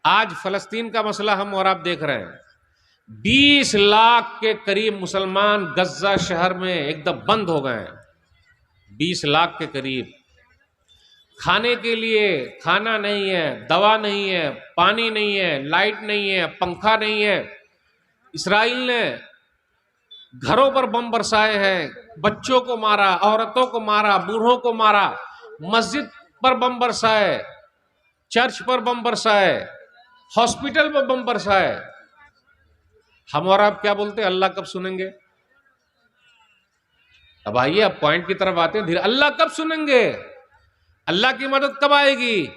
आज फलस्तीन का मसला हम और आप देख रहे हैं। 20 लाख के करीब मुसलमान गज्जा शहर में एकदम बंद हो गए हैं। 20 लाख के करीब। खाने के लिए खाना नहीं है, दवा नहीं है, पानी नहीं है, लाइट नहीं है, पंखा नहीं है। इसराइल ने घरों पर बम बरसाए हैं, बच्चों को मारा, औरतों को मारा, बूढ़ों को मारा, मस्जिद पर बम बरसाए, चर्च पर बम बरसाए, हॉस्पिटल पर बम बरसाए। हम और आप क्या बोलते हैं? अल्लाह कब सुनेंगे? अब आइए, अब पॉइंट की तरफ आते हैं धीरे। अल्लाह कब सुनेंगे? अल्लाह की मदद कब आएगी?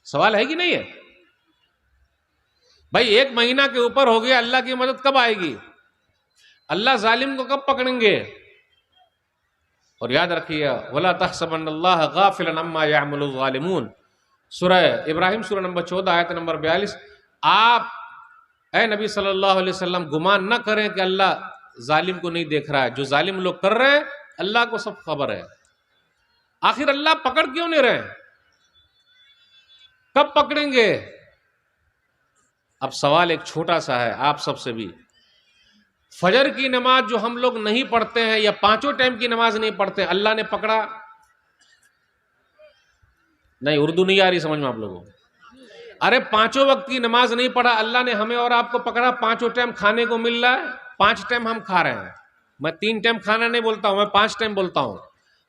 सवाल है कि नहीं है भाई? 1 महीना के ऊपर हो गया, अल्लाह की मदद कब आएगी? अल्लाह जालिम को कब पकड़ेंगे? और याद रखिए, वला तहसबन्नल्लाह गाफिलन अम्मा यअमलुल ज़ालिमून, सूरह इब्राहिम सूरह नंबर 14 आयत नंबर 42। आप ऐ नबी सल्लल्लाहु अलैहि वसल्लम गुमान न करें कि अल्लाह जालिम को नहीं देख रहा है। जो जालिम लोग कर रहे हैं अल्लाह को सब खबर है। आखिर अल्लाह पकड़ क्यों नहीं रहे? कब पकड़ेंगे? अब सवाल एक छोटा सा है आप सबसे भी। फजर की नमाज जो हम लोग नहीं पढ़ते हैं या 5 टाइम की नमाज नहीं पढ़ते, अल्लाह ने पकड़ा? नहीं, उर्दू नहीं आ रही समझ में आप लोगों को। अरे 5 वक्त की नमाज नहीं पढ़ा, अल्लाह ने हमें और आपको पकड़ा। 5 टाइम खाने को मिल रहा है, 5 टाइम हम खा रहे हैं। मैं 3 टाइम खाना नहीं बोलता हूं, मैं 5 टाइम बोलता हूं।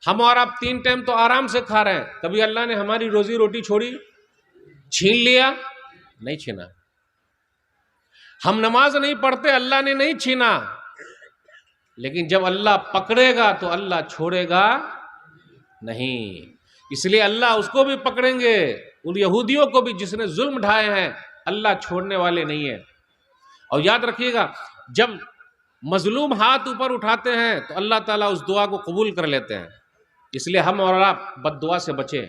हम और आप 3 टाइम तो आराम से खा रहे हैं। कभी अल्लाह ने हमारी रोजी रोटी छोड़ी? छीन लिया? नहीं छीना। हम नमाज नहीं पढ़ते, अल्लाह ने नहीं छीना। लेकिन जब अल्लाह पकड़ेगा तो अल्लाह छोड़ेगा नहीं। इसलिए अल्लाह उसको भी पकड़ेंगे, उन यहूदियों को भी जिसने जुल्म ढाए हैं। अल्लाह छोड़ने वाले नहीं है। और याद रखिएगा, जब मजलूम हाथ ऊपर उठाते हैं तो अल्लाह ताला उस दुआ को कबूल कर लेते हैं। इसलिए हम और आप बद्दुआ से बचें।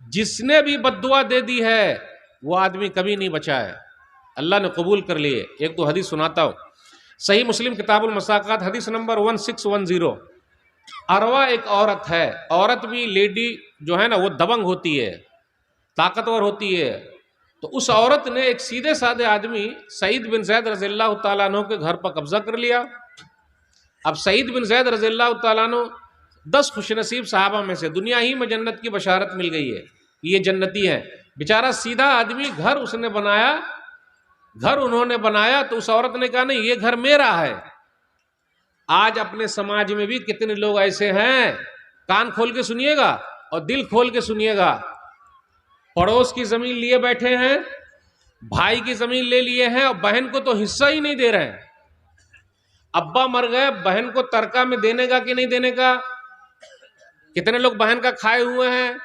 जिसने भी बद्दुआ दे दी है वो आदमी कभी नहीं बचा है, अल्लाह ने कबूल कर लिए। एक तो हदीस सुनाता हूं, सही मुस्लिम किताबुल मसाकात हदीस नंबर 1610। अरवा एक औरत है। औरत भी, लेडी जो है ना, वो दबंग होती है, ताकतवर होती है। तो उस औरत ने एक सीधे साधे आदमी सईद बिन ज़ैद रज़ियल्लाहु ताला अन्हु के घर पर कब्जा कर लिया। अब सईद बिन ज़ैद रज़ियल्लाहु ताला अन्हु 10 खुशनसीब साहबा में से, दुनिया ही में जन्नत की बशारत मिल गई है, ये जन्नती है। बेचारा सीधा आदमी, घर उसने बनाया, घर उन्होंने बनाया, तो उस औरत ने कहा नहीं, ये घर मेरा है। आज अपने समाज में भी कितने लोग ऐसे हैं, कान खोल के सुनिएगा और दिल खोल के सुनिएगा। पड़ोस की जमीन लिए बैठे हैं, भाई की जमीन ले लिए हैं और बहन को तो हिस्सा ही नहीं दे रहे हैं। अब्बा मर गए, बहन को तरका में देने का कि नहीं देने का? कितने लोग बहन का खाए हुए हैं।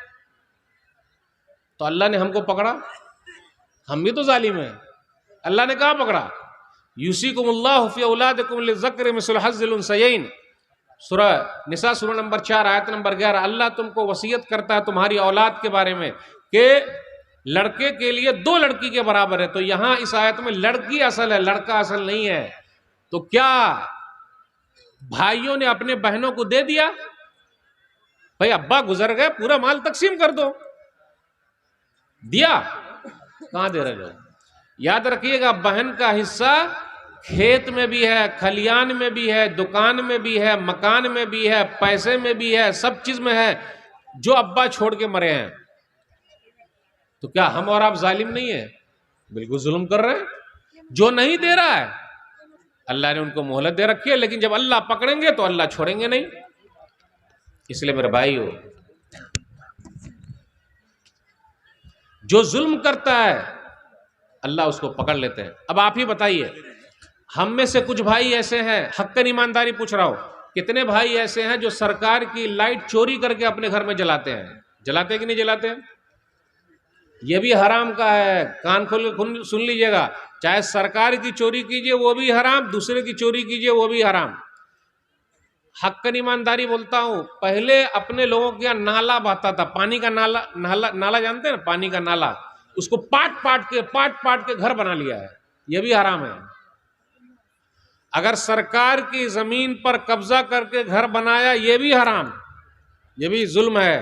तो अल्लाह ने हमको पकड़ा, हम भी तो जालिम हैं। अल्लाह ने कहा पकड़ा? यूसीकुमुल्लाहु फी औलादिकुम लिज़क्रि मिस्लु हज़्ज़िल उन्सयैन, सूरह निसा सूरह नंबर 4 आयत नंबर 11। अल्लाह तुमको वसीयत करता है तुम्हारी औलाद के बारे में कि लड़के के लिए 2 लड़की के बराबर है। तो यहां इस आयत में लड़की असल है, लड़का असल नहीं है। तो क्या भाइयों ने अपने बहनों को दे दिया? भाई अब्बा गुजर गए, पूरा माल तकसीम कर दो। दिया? कहां दे रहे लोग? याद रखिएगा, बहन का हिस्सा खेत में भी है, खलियान में भी है, दुकान में भी है, मकान में भी है, पैसे में भी है, सब चीज में है, जो अब्बा छोड़ के मरे हैं। तो क्या हम और आप जालिम नहीं है? बिल्कुल जुल्म कर रहे हैं। जो नहीं दे रहा है, अल्लाह ने उनको मोहलत दे रखी है, लेकिन जब अल्लाह पकड़ेंगे तो अल्लाह छोड़ेंगे नहीं। इसलिए मेरे भाइयों, जो जुल्म करता है अल्लाह उसको पकड़ लेते हैं। अब आप ही बताइए, हम में से कुछ भाई ऐसे हैं, हक्कन ईमानदारी पूछ रहा हूं, कितने भाई ऐसे हैं जो सरकार की लाइट चोरी करके अपने घर में जलाते हैं? जलाते हैं कि नहीं जलाते हैं? ये भी हराम का है। कान खोल के सुन लीजिएगा, चाहे सरकार की चोरी कीजिए वो भी हराम, दूसरे की चोरी कीजिए वो भी हराम। हक्कन ईमानदारी बोलता हूं, पहले अपने लोगों के यहाँ नाला बहता था, पानी का नाला, नाला जानते हैं ना, पानी का नाला, उसको पाट पाट के घर बना लिया है, यह भी हराम है। अगर सरकार की जमीन पर कब्जा करके घर बनाया, यह भी हराम, यह भी जुल्म है।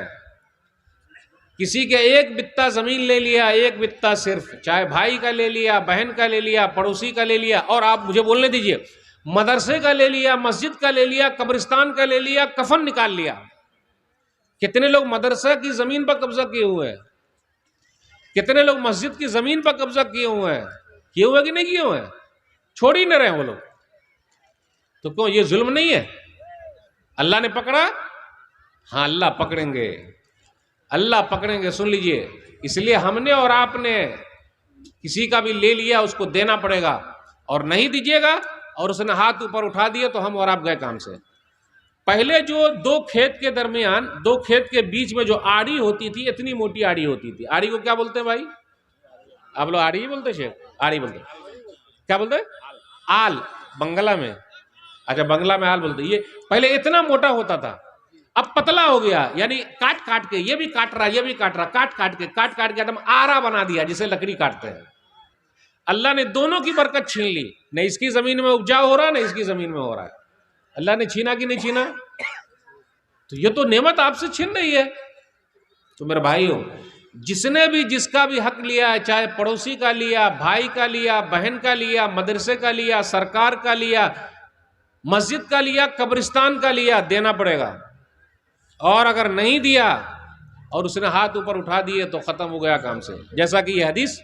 किसी के एक बित्ता जमीन ले लिया, एक बित्ता सिर्फ, चाहे भाई का ले लिया, बहन का ले लिया, पड़ोसी का ले लिया, और आप मुझे बोलने दीजिए, मदरसे का ले लिया, मस्जिद का ले लिया, कब्रिस्तान का ले लिया, कफन निकाल लिया। कितने लोग मदरसा की जमीन पर कब्जा किए हुए हैं, कितने लोग मस्जिद की जमीन पर कब्जा किए हुए हैं, किए हुए कि नहीं किए हुए हैं, छोड़ ही न रहे वो लोग। तो क्यों ये जुल्म नहीं है? अल्लाह ने पकड़ा? हाँ, अल्लाह पकड़ेंगे, अल्लाह पकड़ेंगे, सुन लीजिए। इसलिए हमने और आपने किसी का भी ले लिया उसको देना पड़ेगा, और नहीं दीजिएगा और उसने हाथ ऊपर उठा दिया तो हम और आप गए काम से। पहले जो दो खेत के दरमियान, दो खेत के बीच में जो आड़ी होती थी, इतनी मोटी आड़ी होती थी। आड़ी को क्या बोलते हैं भाई? आप लोग आड़ी ही बोलते हैं? शेख आड़ी बोलते हैं, क्या बोलते हैं? आल, बंगला में। अच्छा, बंगला में आल बोलते। ये पहले इतना मोटा होता था, अब पतला हो गया, यानी काट काट के, ये भी काट रहा, ये भी काट रहा, काट काट के एकदम आरा बना दिया, जिसे लकड़ी काटते हैं। अल्लाह ने दोनों की बरकत छीन ली, न इसकी जमीन में उपजाऊ हो रहा, न इसकी जमीन में हो रहा है। अल्लाह ने छीना कि नहीं छीना? तो ये तो नेमत आपसे छीन रही है। तो मेरे भाइयों, जिसने भी जिसका भी हक लिया है, चाहे पड़ोसी का लिया, भाई का लिया, बहन का लिया, मदरसे का लिया, सरकार का लिया, मस्जिद का लिया, कब्रिस्तान का लिया, देना पड़ेगा। और अगर नहीं दिया और उसने हाथ ऊपर उठा दिए तो खत्म हो गया काम से। जैसा कि यह हदीस,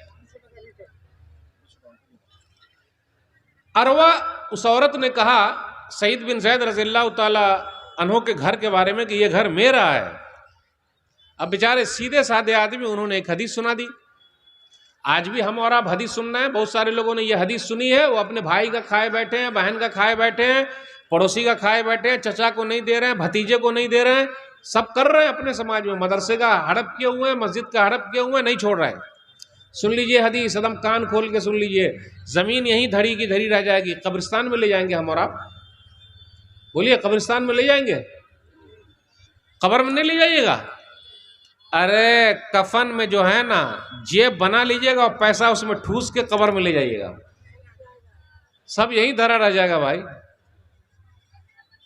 अरवा उस औरत ने कहा सईद बिन ज़ैद रज़ियल्लाहु ताला अन्हु के घर के बारे में कि यह घर मेरा है। अब बेचारे सीधे साधे आदमी, उन्होंने एक हदीस सुना दी। आज भी हम और आप हदीस सुनना है, बहुत सारे लोगों ने यह हदीस सुनी है, वो अपने भाई का खाए बैठे हैं, बहन का खाए बैठे हैं, पड़ोसी का खाए बैठे हैं, चचा को नहीं दे रहे हैं, भतीजे को नहीं दे रहे हैं, सब कर रहे हैं अपने समाज में। मदरसे का हड़प किए हुए हैं, मस्जिद का हड़प किए हुए हैं, नहीं छोड़ रहे हैं। सुन लीजिए हदीस, एकदम कान खोल के सुन लीजिए। जमीन यहीं धड़ी की धड़ी रह जाएगी, कब्रिस्तान में ले जाएंगे हम और आप? बोलिए, कब्रिस्तान में ले जाएंगे? कब्र में नहीं ले जाइएगा। अरे कफन में जो है ना, जेब बना लीजिएगा और पैसा उसमें ठूस के कब्र में ले जाइएगा, सब यहीं धरा रह जाएगा भाई।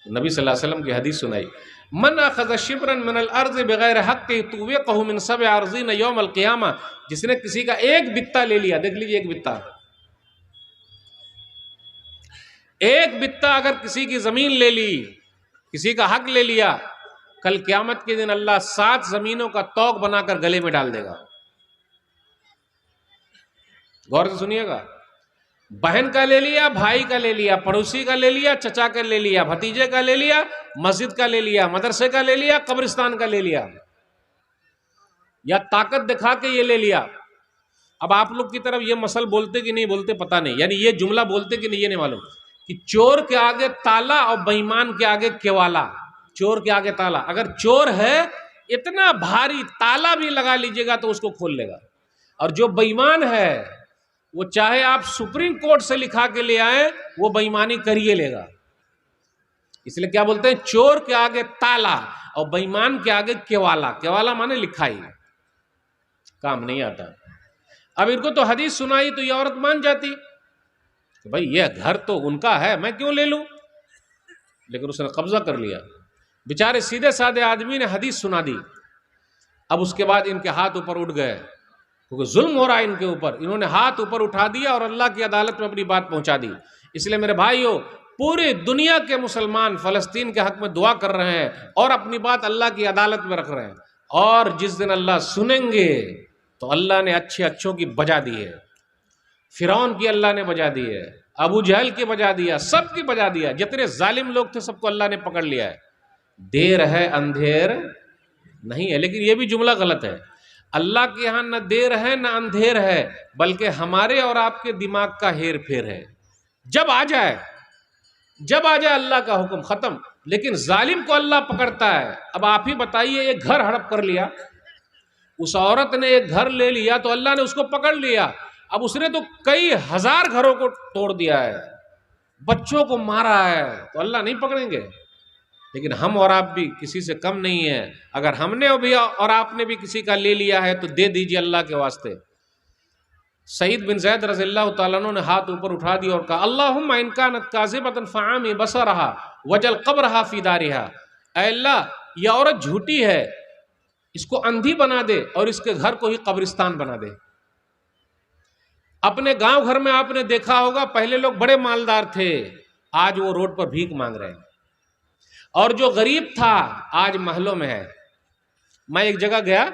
नबी सल्लल्लाहु अलैहि वसल्लम की हदीस सुनाई, मन अखज़ शिब्रन मिनल अर्ज़ बगैर हक़्क़ि तुव्विक़हु मिन सब'i अर्ज़ीन यौमल क़ियामा। जिसने किसी का एक बित्ता ले लिया, देख लीजिए, एक बित्ता, एक बित्ता अगर किसी की जमीन ले ली, किसी का हक ले लिया, कल क़यामत के दिन अल्लाह 7 जमीनों का तौक बनाकर गले में डाल देगा। गौर से सुनिएगा। बहन का ले लिया, भाई का ले लिया, पड़ोसी का ले लिया, चचा का ले लिया, भतीजे का ले लिया, मस्जिद का ले लिया, मदरसे का ले लिया, कब्रिस्तान का ले लिया, या ताकत दिखा के ये ले लिया। अब आप लोग की तरफ ये मसल बोलते कि नहीं बोलते पता नहीं, यानी ये जुमला बोलते कि नहीं ये नहीं मालूम, कि चोर के आगे ताला और बेईमान के आगे केवाला। चोर के आगे ताला, अगर चोर है इतना भारी ताला भी लगा लीजिएगा तो उसको खोल लेगा, और जो बेईमान है वो चाहे आप सुप्रीम कोर्ट से लिखा के ले आए, वो बेईमानी करिए लेगा। इसलिए क्या बोलते हैं, चोर के आगे ताला और बेईमान के आगे केवाला। केवाला माने लिखाई, काम नहीं आता। अब इनको तो हदीस सुनाई तो ये औरत मान जाती कि भाई ये घर तो उनका है, मैं क्यों ले लूं, लेकिन उसने कब्जा कर लिया। बेचारे सीधे साधे आदमी ने हदीस सुना दी। अब उसके बाद इनके हाथ ऊपर उठ गए, क्योंकि जुल्म हो रहा है इनके ऊपर। इन्होंने हाथ ऊपर उठा दिया और अल्लाह की अदालत में अपनी बात पहुंचा दी। इसलिए मेरे भाइयों, पूरी दुनिया के मुसलमान फ़लस्तीन के हक में दुआ कर रहे हैं और अपनी बात अल्लाह की अदालत में रख रहे हैं। और जिस दिन अल्लाह सुनेंगे तो अल्लाह ने अच्छे अच्छों की बजा दी है। फिरौन की अल्लाह ने बजा दी है, अबू जहल की बजा दिया, सबकी बजा दिया। जितने जालिम लोग थे सबको अल्लाह ने पकड़ लिया है। देर है अंधेर नहीं है। लेकिन यह भी जुमला गलत है। अल्लाह के यहाँ न देर है न अंधेर है, बल्कि हमारे और आपके दिमाग का हेर फेर है। जब आ जाए अल्लाह का हुक्म, खत्म। लेकिन जालिम को अल्लाह पकड़ता है। अब आप ही बताइए, एक घर हड़प कर लिया, उस औरत ने एक घर ले लिया तो अल्लाह ने उसको पकड़ लिया। अब उसने तो कई हजार घरों को तोड़ दिया है, बच्चों को मारा है, तो अल्लाह नहीं पकड़ेंगे? लेकिन हम और आप भी किसी से कम नहीं है। अगर हमने भी और आपने भी किसी का ले लिया है तो दे दीजिए अल्लाह के वास्ते। सईद बिन ज़ैद रज़ियल्लाहु ताला अन्हु ने हाथ ऊपर उठा दिया और कहा, अल्लाहुम्मा इन कानत काज़िबतन फ़अमी बसरहा वजल क़ब्रहा फ़ी दारिहा। ऐ अल्लाह, यह औरत झूठी है, इसको अंधी बना दे और इसके घर को ही कब्रिस्तान बना दे। अपने गांव घर में आपने देखा होगा, पहले लोग बड़े मालदार थे, आज वो रोड पर भीख मांग रहे हैं, और जो गरीब था आज महलों में है। मैं एक जगह गया,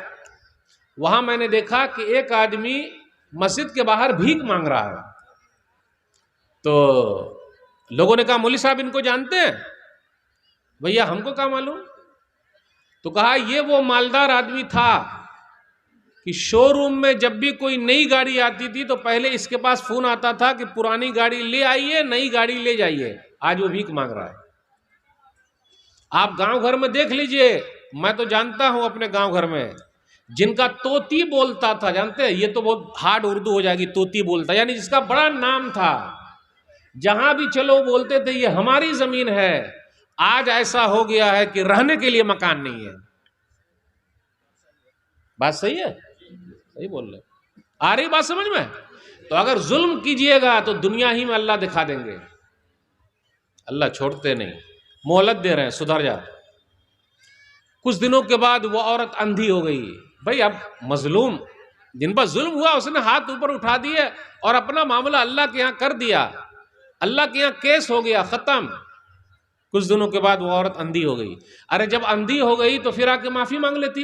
वहां मैंने देखा कि एक आदमी मस्जिद के बाहर भीख मांग रहा है। तो लोगों ने कहा, मौलवी साहब इनको जानते हैं? भैया हमको क्या मालूम। तो कहा, ये वो मालदार आदमी था कि शोरूम में जब भी कोई नई गाड़ी आती थी तो पहले इसके पास फोन आता था कि पुरानी गाड़ी ले आइए, नई गाड़ी ले जाइए। आज वो भीख मांग रहा है। आप गांव घर में देख लीजिए, मैं तो जानता हूं अपने गांव घर में, जिनका तोती बोलता था, जानते हैं, ये तो बहुत हार्ड उर्दू हो जाएगी, तोती बोलता यानी जिसका बड़ा नाम था, जहां भी चलो बोलते थे ये हमारी जमीन है। आज ऐसा हो गया है कि रहने के लिए मकान नहीं है। बात सही है? सही बोल रहे, आ रही बात समझ में? तो अगर जुल्म कीजिएगा तो दुनिया ही में अल्लाह दिखा देंगे। अल्लाह छोड़ते नहीं, मोहलत दे रहे हैं, सुधर जा। कुछ दिनों के बाद वो औरत अंधी हो गई। भाई अब मजलूम, जिन पर जुल्म हुआ उसने हाथ ऊपर उठा दिए और अपना मामला अल्लाह के यहां कर दिया। अल्लाह के यहां केस हो गया, खत्म। कुछ दिनों के बाद वो औरत अंधी हो गई। अरे जब अंधी हो गई तो फिर आके माफी मांग लेती।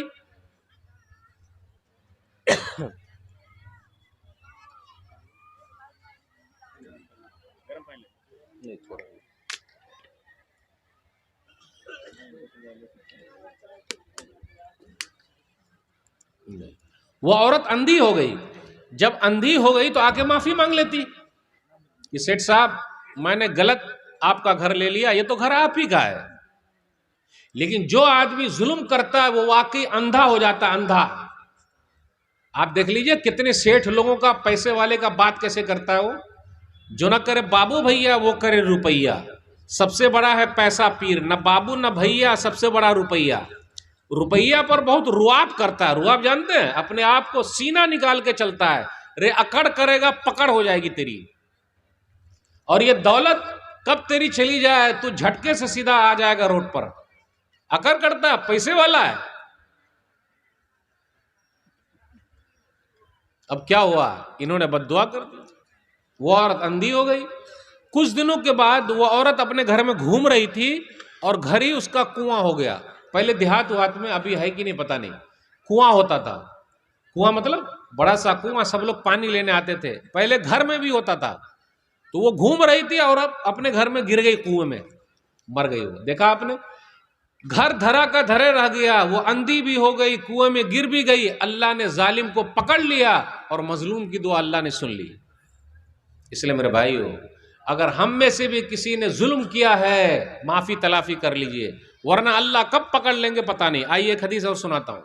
वो औरत अंधी हो गई, जब अंधी हो गई तो आके माफी मांग लेती कि सेठ साहब मैंने गलत आपका घर ले लिया, ये तो घर आप ही का है। लेकिन जो आदमी जुल्म करता है वो वाकई अंधा हो जाता है, अंधा। आप देख लीजिए कितने सेठ लोगों का, पैसे वाले का बात कैसे करता है वो। जो ना करे बाबू भैया, वो करे रुपैया। सबसे बड़ा है पैसा पीर, न बाबू न भैया, सबसे बड़ा रुपैया। रुपैया पर बहुत रुआब करता है। रुआब जानते हैं? अपने आप को सीना निकाल के चलता है। रे अकड़ करेगा, पकड़ हो जाएगी तेरी। और ये दौलत कब तेरी चली जाए, तू झटके से सीधा आ जाएगा रोड पर। अकड़ करता है, पैसे वाला है। अब क्या हुआ, इन्होंने बद्दुआ कर दी, वो औरत अंधी हो गई। कुछ दिनों के बाद वो औरत अपने घर में घूम रही थी और घर ही उसका कुआं हो गया। पहले देहात वात में, अभी है कि नहीं पता नहीं, कुआं होता था। कुआं मतलब बड़ा सा कुआं, सब लोग पानी लेने आते थे। पहले घर में भी होता था। तो वो घूम रही थी और अब अपने घर में गिर गई, कुएं में मर गई। वो देखा आपने, घर धरा का धरे रह गया। वो अंधी भी हो गई, कुएं में गिर भी गई। अल्लाह ने जालिम को पकड़ लिया और मजलूम की दुआ अल्लाह ने सुन ली। इसलिए मेरे भाइयों, अगर हम में से भी किसी ने जुल्म किया है, माफी तलाफी कर लीजिए, वरना अल्लाह कब पकड़ लेंगे पता नहीं। आइए एक हदीस और सुनाता हूं।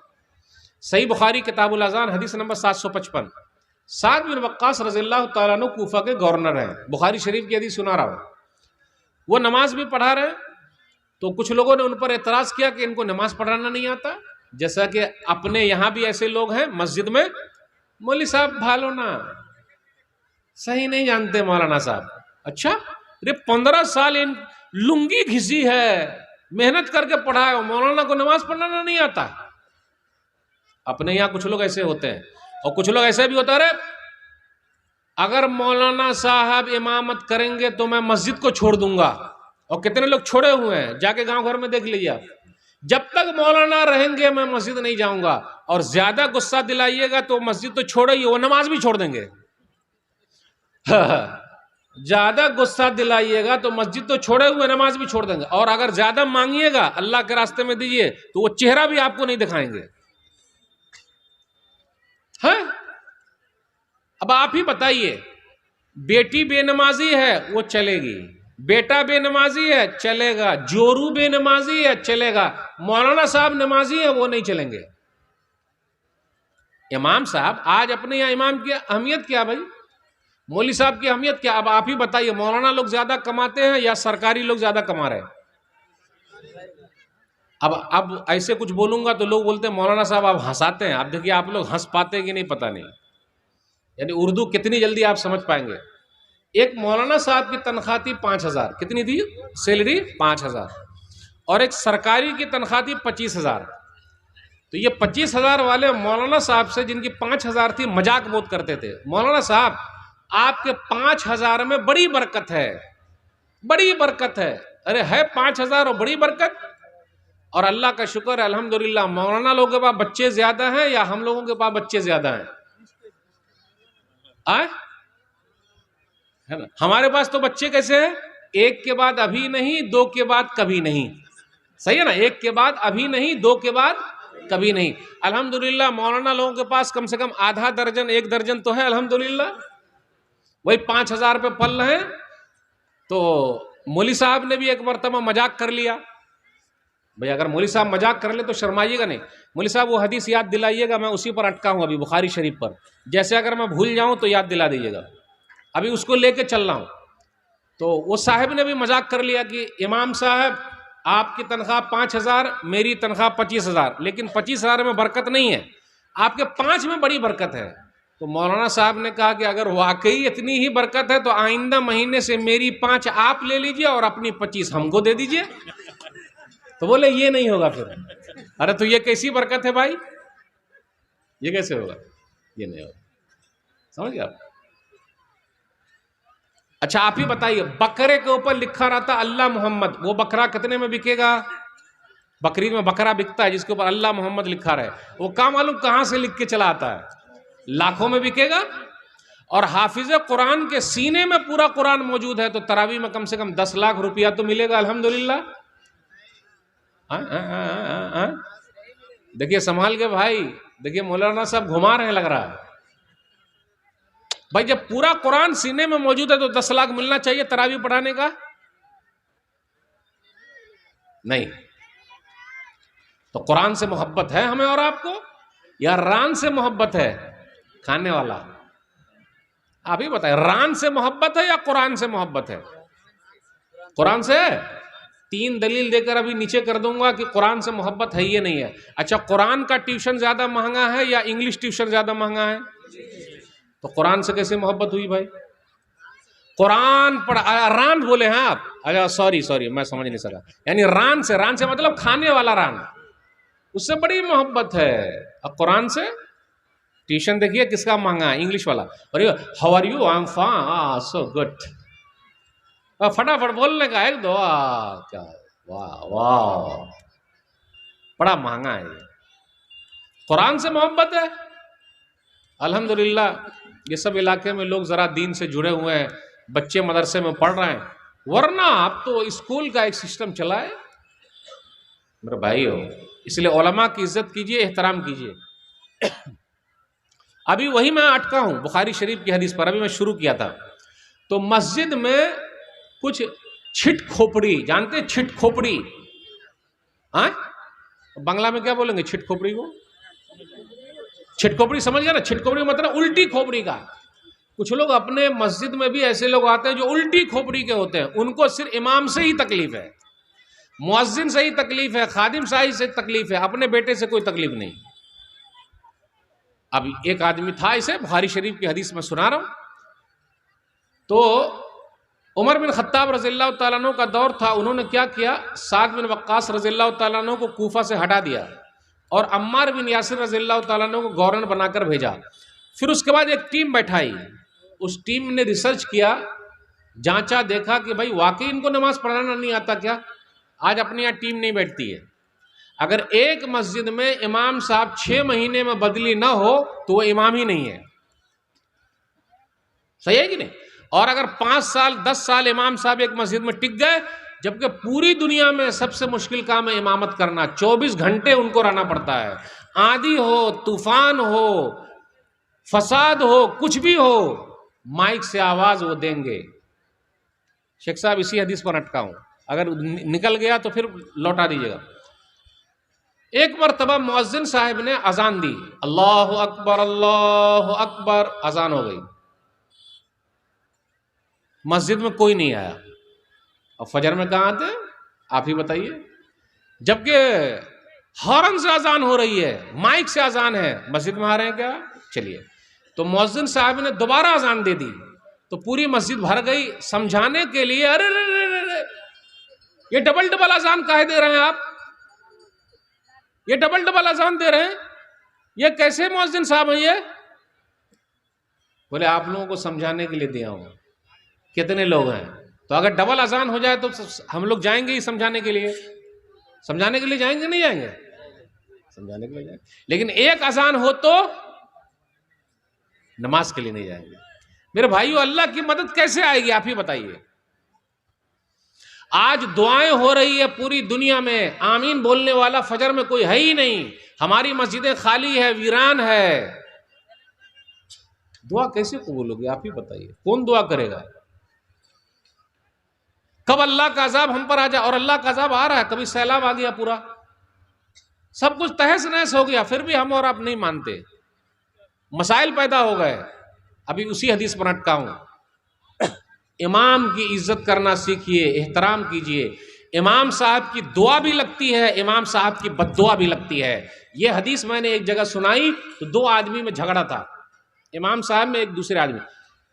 सही बुखारी किताबुल अज़ान हदीस नंबर 755। साद बिन वक्कास रज़ियल्लाहु तआला अन्हु कूफा के गवर्नर हैं। बुखारी शरीफ की हदीस सुना रहा हूं। वो नमाज भी पढ़ा रहे, तो कुछ लोगों ने उन पर एतराज किया कि इनको नमाज पढ़ाना नहीं आता। जैसा कि अपने यहां भी ऐसे लोग हैं मस्जिद में, मौलवी साहब भालो ना, सही नहीं जानते मौलाना साहब। अच्छा, अरे 15 साल इन लुंगी घिसी है, मेहनत करके पढ़ाए, मौलाना को नमाज पढ़ना नहीं आता। अपने यहां कुछ लोग ऐसे होते हैं। और कुछ लोग ऐसे भी होता है, अगर मौलाना साहब इमामत करेंगे तो मैं मस्जिद को छोड़ दूंगा। और कितने लोग छोड़े हुए हैं, जाके गांव घर में देख लीजिए आप। जब तक मौलाना रहेंगे मैं मस्जिद नहीं जाऊंगा। और ज्यादा गुस्सा दिलाइएगा तो मस्जिद तो छोड़ो ही, वो नमाज भी छोड़ देंगे। ज्यादा गुस्सा दिलाइएगा तो मस्जिद तो छोड़े हुए, नमाज भी छोड़ देंगे। और अगर ज्यादा मांगिएगा, अल्लाह के रास्ते में दीजिए, तो वो चेहरा भी आपको नहीं दिखाएंगे। है? अब आप ही बताइए, बेटी बेनमाजी है वो चलेगी, बेटा बेनमाजी है चलेगा, जोरू बेनमाजी है चलेगा, मौलाना साहब नमाजी है वो नहीं चलेंगे। इमाम साहब, आज अपने यहां इमाम की अहमियत क्या भाई, मौलवी साहब की अहमियत क्या? अब आप ही बताइए, मौलाना लोग ज्यादा कमाते हैं या सरकारी लोग ज्यादा कमा रहे हैं? अब ऐसे कुछ बोलूंगा तो लोग बोलते हैं मौलाना साहब आप हंसाते हैं। आप देखिए आप लोग हंस पाते कि नहीं पता नहीं, यानी उर्दू कितनी जल्दी आप समझ पाएंगे। एक मौलाना साहब की तनख्वाह थी 5,000, कितनी थी सैलरी? 5,000। और एक सरकारी की तनख्वाह थी 25,000। तो ये 25,000 वाले मौलाना साहब से जिनकी 5,000 थी मजाक बहुत करते थे। मौलाना साहब आपके 5,000 में बड़ी बरकत है, बड़ी बरकत है। अरे है 5,000 और बड़ी बरकत। और अल्लाह का शुक्र है अल्हम्दुलिल्लाह, मौलाना लोगों के पास बच्चे ज्यादा हैं या हम लोगों के पास बच्चे ज्यादा हैं? आए है ना, हमारे पास तो बच्चे कैसे हैं, एक के बाद अभी नहीं, दो के बाद कभी नहीं। सही है ना, एक के बाद अभी नहीं, दो के बाद कभी नहीं। अल्हम्दुलिल्लाह मौलाना लोगों के पास कम से कम आधा दर्जन, एक दर्जन तो है अल्हम्दुलिल्लाह। वही 5,000 पे पल रहे हैं। तो मौली साहब ने भी एक मरतबा मजाक कर लिया। भाई अगर मौली साहब मजाक कर ले तो शर्माइएगा नहीं। मौली साहब वो हदीस याद दिलाइएगा, मैं उसी पर अटका हूं अभी, बुखारी शरीफ पर। जैसे अगर मैं भूल जाऊं तो याद दिला दीजिएगा, अभी उसको लेके चल रहा हूं। तो वो साहब ने भी मजाक कर लिया कि इमाम साहब आपकी तनख्वाह 5,000, मेरी तनख्वाह 25,000, लेकिन 25,000 में बरकत नहीं है, आपके 5 में बड़ी बरकत है। तो मौलाना साहब ने कहा कि अगर वाकई इतनी ही बरकत है तो आइंदा महीने से मेरी 5 आप ले लीजिए और अपनी 25 हमको दे दीजिए। तो बोले ये नहीं होगा फिर। अरे तो ये कैसी बरकत है भाई, ये कैसे होगा, ये नहीं होगा, समझ गए आप। अच्छा आप ही बताइए, बकरे के ऊपर लिखा रहता अल्लाह मोहम्मद, वो बकरा कितने में बिकेगा? बकरीद में बकरा बिकता है जिसके ऊपर अल्लाह मोहम्मद लिखा रहे, वो काम मालूम कहां से लिख के चला आता है, लाखों में बिकेगा। और हाफिज कुरान के सीने में पूरा कुरान मौजूद है तो तरावी में कम से कम 10 लाख रुपया तो मिलेगा अल्हम्दुलिल्लाह। देखिए संभाल के भाई, देखिए मौलाना साहब घुमा रहे हैं लग रहा है। भाई जब पूरा कुरान सीने में मौजूद है तो 10 लाख मिलना चाहिए तरावी पढ़ाने का, नहीं। तो कुरान से मोहब्बत है हमें और आपको, या रान से मोहब्बत है खाने वाला? आप ही बताएं, रान से मोहब्बत है या कुरान से मोहब्बत है? कुरान से। 3 दलील देकर अभी नीचे कर दूंगा कि कुरान से मोहब्बत है ये नहीं है। अच्छा कुरान का ट्यूशन ज्यादा महंगा है या इंग्लिश ट्यूशन ज्यादा महंगा है? तो कुरान से कैसे मोहब्बत हुई भाई? कुरान पढ़, रान बोले हैं आप? अच्छा सॉरी मैं समझ नहीं सका। यानी रान से मतलब खाने वाला रान, उससे बड़ी मोहब्बत है। अब कुरान से ट्यूशन देखिए किसका महंगा है, इंग्लिश वाला। अरे how are you, I am fine, so good, फटाफट बोलने का एक दो, क्या वाह वाह, बड़ा महंगा है। कुरान से मोहब्बत है अल्हम्दुलिल्लाह। ये सब इलाके में लोग जरा दीन से जुड़े हुए हैं, बच्चे मदरसे में पढ़ रहे हैं, वरना आप तो स्कूल का एक सिस्टम चला है मेरे भाई हो। इसलिए उलमा की इज्जत कीजिए, एहतराम कीजिए। अभी वही मैं अटका हूं बुखारी शरीफ की हदीस पर, अभी मैं शुरू किया था। तो मस्जिद में कुछ छिट खोपड़ी, जानते हैं छिट खोपड़ी? हाँ बांग्ला में क्या बोलेंगे छिट खोपड़ी को? छिट खोपड़ी समझ गया ना, छिट खोपड़ी मतलब उल्टी खोपड़ी का। कुछ लोग अपने मस्जिद में भी ऐसे लोग आते हैं जो उल्टी खोपड़ी के होते हैं, उनको सिर्फ इमाम से ही तकलीफ है, मुअज्जिन से ही तकलीफ है, खादिम साहिब से तकलीफ है, अपने बेटे से कोई तकलीफ नहीं। अब एक आदमी था, इसे बुखारी शरीफ की हदीस में सुना रहा हूं। तो उमर बिन खत्ताब रज़ियल्लाहु ताला अन्हु का दौर था, उन्होंने क्या किया, साद बिन वक्कास रज़ियल्लाहु ताला अन्हु को कूफा से हटा दिया और अम्मार बिन यासिर रज़ियल्लाहु ताला अन्हु को गवर्नर बनाकर भेजा। फिर उसके बाद एक टीम बैठाई, उस टीम ने रिसर्च किया, जांचा, देखा कि भाई वाकई इनको नमाज पढ़ाना नहीं आता क्या? आज अपनी यहाँ टीम नहीं बैठती है। अगर एक मस्जिद में इमाम साहब 6 महीने में बदली ना हो तो वो इमाम ही नहीं है, सही है कि नहीं? और अगर 5 साल 10 साल इमाम साहब एक मस्जिद में टिक गए, जबकि पूरी दुनिया में सबसे मुश्किल काम है इमामत करना, 24 घंटे उनको रहना पड़ता है, आंधी हो, तूफान हो, फसाद हो, कुछ भी हो, माइक से आवाज वो देंगे। शेख साहब इसी हदीस पर अटका हूं, अगर निकल गया तो फिर लौटा दीजिएगा। एक मरतबा मुअज्जिन साहब ने अजान दी, अल्लाहु अकबर, अजान हो गई, मस्जिद में कोई नहीं आया। और फजर में कहाँ आते हैं आप ही बताइए, जबकि हॉर्न से अजान हो रही है, माइक से अजान है, मस्जिद में आ रहे हैं क्या? चलिए, तो मुअज्जिन साहब ने दोबारा अजान दे दी तो पूरी मस्जिद भर गई। समझाने के लिए, अरे रे रे रे, ये डबल अजान काहे दे रहे हैं आप? ये डबल डबल अजान दे रहे हैं, ये कैसे मुअज्जिन साहब हैं ये? बोले आप लोगों को समझाने के लिए दिया हूं। कितने लोग हैं? तो अगर डबल अजान हो जाए तो हम लोग जाएंगे ही समझाने के लिए। समझाने के लिए जाएंगे नहीं जाएंगे? समझाने के लिए जाएंगे। लेकिन एक अजान हो तो नमाज के लिए नहीं जाएंगे। मेरे भाइयों, अल्लाह की मदद कैसे आएगी आप ही बताइए। आज दुआएं हो रही है पूरी दुनिया में, आमीन बोलने वाला फजर में कोई है ही नहीं। हमारी मस्जिदें खाली है, वीरान है। दुआ कैसे कबूल होगी आप ही बताइए? कौन दुआ करेगा? कब अल्लाह का अजाब हम पर आ जाए। और अल्लाह का अजाब आ रहा है, कभी सैलाब आ गया, पूरा सब कुछ तहस नहस हो गया, फिर भी हम और आप नहीं मानते। मसाइल पैदा हो गए। अभी उसी हदीस पर अटका हूं। इमाम की इज्जत करना सीखिए, एहतराम कीजिए। इमाम साहब की दुआ भी लगती है, इमाम साहब की बद्दुआ भी लगती है। यह हदीस मैंने एक जगह सुनाई तो दो आदमी में झगड़ा था, इमाम साहब में एक दूसरे आदमी।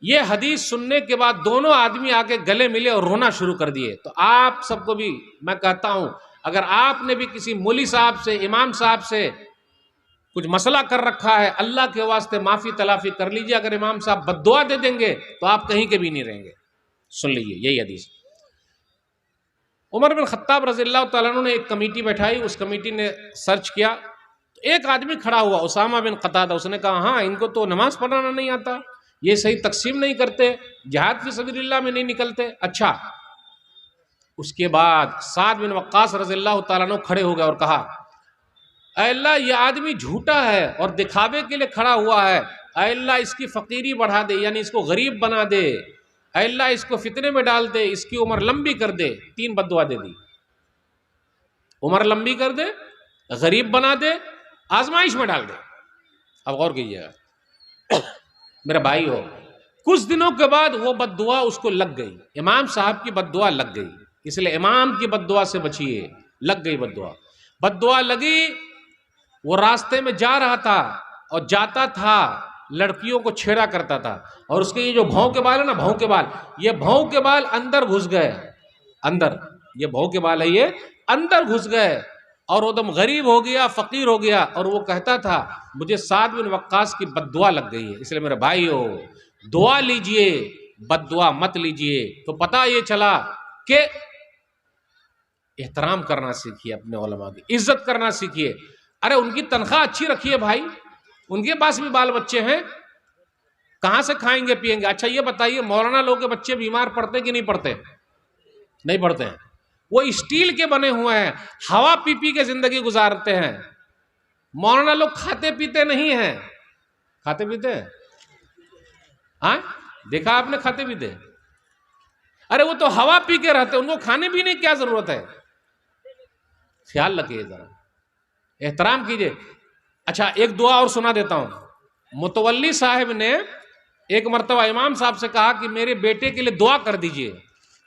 ये हदीस सुनने के बाद दोनों आदमी आके गले मिले और रोना शुरू कर दिए। तो आप सबको भी मैं कहता हूं, अगर आपने भी किसी मौलवी साहब से, इमाम साहब से कुछ मसला कर रखा है, अल्लाह के वास्ते माफी तलाफी कर लीजिए। अगर इमाम साहब बद्दुआ दे देंगे तो आप कहीं के भी नहीं रहेंगे। सुन लीजिए यही हदीस। उमर बिन खत्ताब रज़ियल्लाहु तआला अन्हु ने एक कमेटी बैठाई, उस कमेटी ने सर्च किया तो एक आदमी खड़ा हुआ, उसामा बिन कतादा। उसने कहा हाँ, इनको तो नमाज पढ़ाना नहीं आता, ये सही तकसीम नहीं करते, जिहाद फी सबीलिल्लाह में नहीं निकलते। अच्छा, उसके बाद साद बिन वक्कास रज़ियल्लाहु तआला अन्हु खड़े हो गए और कहा, ऐ अल्लाह ये आदमी झूठा है और दिखावे के लिए खड़ा हुआ है। ऐ अल्लाह इसकी फकीरी बढ़ा दे, यानी इसको गरीब बना दे। ऐ अल्लाह इसको फितने में डाल दे, इसकी उम्र लंबी कर दे। तीन बद्दुआ दे दी। उम्र लंबी कर दे, गरीब बना दे, आजमाइश में डाल दे। अब गौर कीजिएगा मेरे भाई हो, कुछ दिनों के बाद वो बद्दुआ उसको लग गई, इमाम साहब की बद्दुआ लग गई। इसलिए इमाम की बद्दुआ से बचिए। लग गई बद्दुआ, बद्दुआ लगी। वो रास्ते में जा रहा था और जाता था लड़कियों को छेड़ा करता था, और उसके ये जो भौं के बाल है ना, भौं के बाल, ये भौं के बाल अंदर घुस गए। अंदर ये भौं के बाल है, ये अंदर घुस गए और वो दम गरीब हो गया, फकीर हो गया। और वो कहता था मुझे साद बिन वक्कास की बद्दुआ लग गई है। इसलिए मेरे भाई हो, दुआ लीजिए, बद्दुआ मत लीजिए। तो पता ये चला कि एहतराम करना सीखिए, अपने उलमा की इज्जत करना सीखिए। अरे उनकी तनख्वाह अच्छी रखिए भाई, उनके पास भी बाल बच्चे हैं, कहां से खाएंगे पिएंगे। अच्छा ये बताइए, मौलाना लोग के बच्चे बीमार पड़ते कि नहीं पड़ते? नहीं पड़ते हैं। वो स्टील के बने हुए हैं, हवा पी पी के जिंदगी गुजारते हैं। मौलाना लोग खाते पीते नहीं हैं। खाते पीते हैं? हाँ, देखा आपने खाते पीते? अरे वो तो हवा पी के रहते, उनको खाने पीने की क्या जरूरत है? ख्याल रखिए, जरा एहतराम कीजिए। अच्छा एक दुआ और सुना देता हूं। मुतवल्ली साहब ने एक मर्तबा इमाम साहब से कहा कि मेरे बेटे के लिए दुआ कर दीजिए।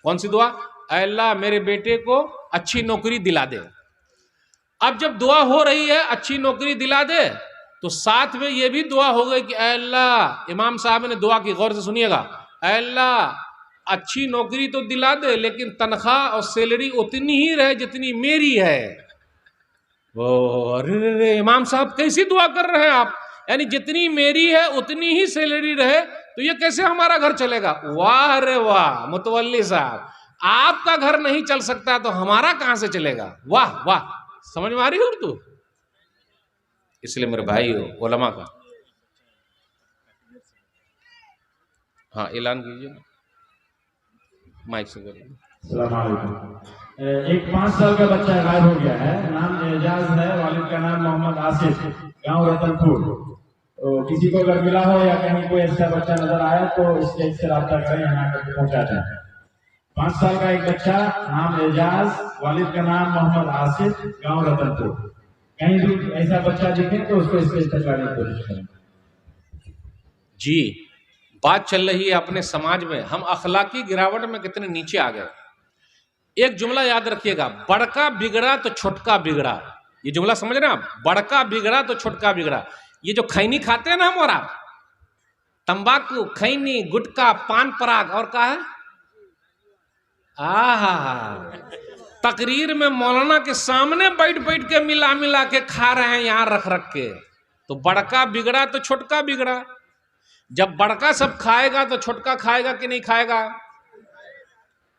कौन सी दुआ? ऐ अल्लाह मेरे बेटे को अच्छी नौकरी दिला दे। अब जब दुआ हो रही है अच्छी नौकरी दिला दे, तो साथ में ये भी दुआ हो गई कि ऐ अल्लाह, इमाम साहब ने दुआ की, गौर से सुनिएगा, ऐ अल्लाह अच्छी नौकरी तो दिला दे, लेकिन तनख्वाह और सैलरी उतनी ही रहे जितनी मेरी है। वो अरे इमाम साहब कैसी दुआ कर रहे हैं आप? यानी जितनी मेरी है उतनी ही सैलरी रहे, तो ये कैसे हमारा घर चलेगा? वाह रे वाह मुतवल्ली साहब, आपका घर नहीं चल सकता तो हमारा कहां से चलेगा? वाह वाह, समझ में आ रही है उर्दू? इसलिए मेरे भाई हो, उलमा का हाँ ऐलान कीजिए, माइक से करिए। एक 5 साल का बच्चा गायब हो गया है, नाम एजाज है, वालिद का नाम मोहम्मद आसिफ, गांव रतनपुर। तो किसी को अगर मिला हो या कहीं कोई ऐसा बच्चा नजर आया तो स्टेज से राब्ता करें, यहाँ तक पहुंचा जाए। 5 साल का एक बच्चा, नाम एजाज, वालिद का नाम मोहम्मद आसिफ, गांव रतनपुर। कहीं भी ऐसा बच्चा दिखे तो उसको स्टेज तक लाने की कोशिश करें। जी, बात चल रही है अपने समाज में, हम अखलाकी गिरावट में कितने नीचे आ गए। एक जुमला याद रखिएगा, बड़का बिगड़ा तो छोटका बिगड़ा। ये जुमला समझ रहे हैं आप? बड़का बिगड़ा तो छोटका बिगड़ा। ये जो खैनी खाते हैं ना हम और आप, तंबाकू, खैनी, गुटखा, पान पराग और क्या है, आहा, तकरीर में मौलाना के सामने बैठ बैठ के मिला मिला के खा रहे हैं यहां रख रख के। तो बड़का बिगड़ा तो छोटका बिगड़ा। जब बड़का सब खाएगा तो छोटका खाएगा कि नहीं खाएगा?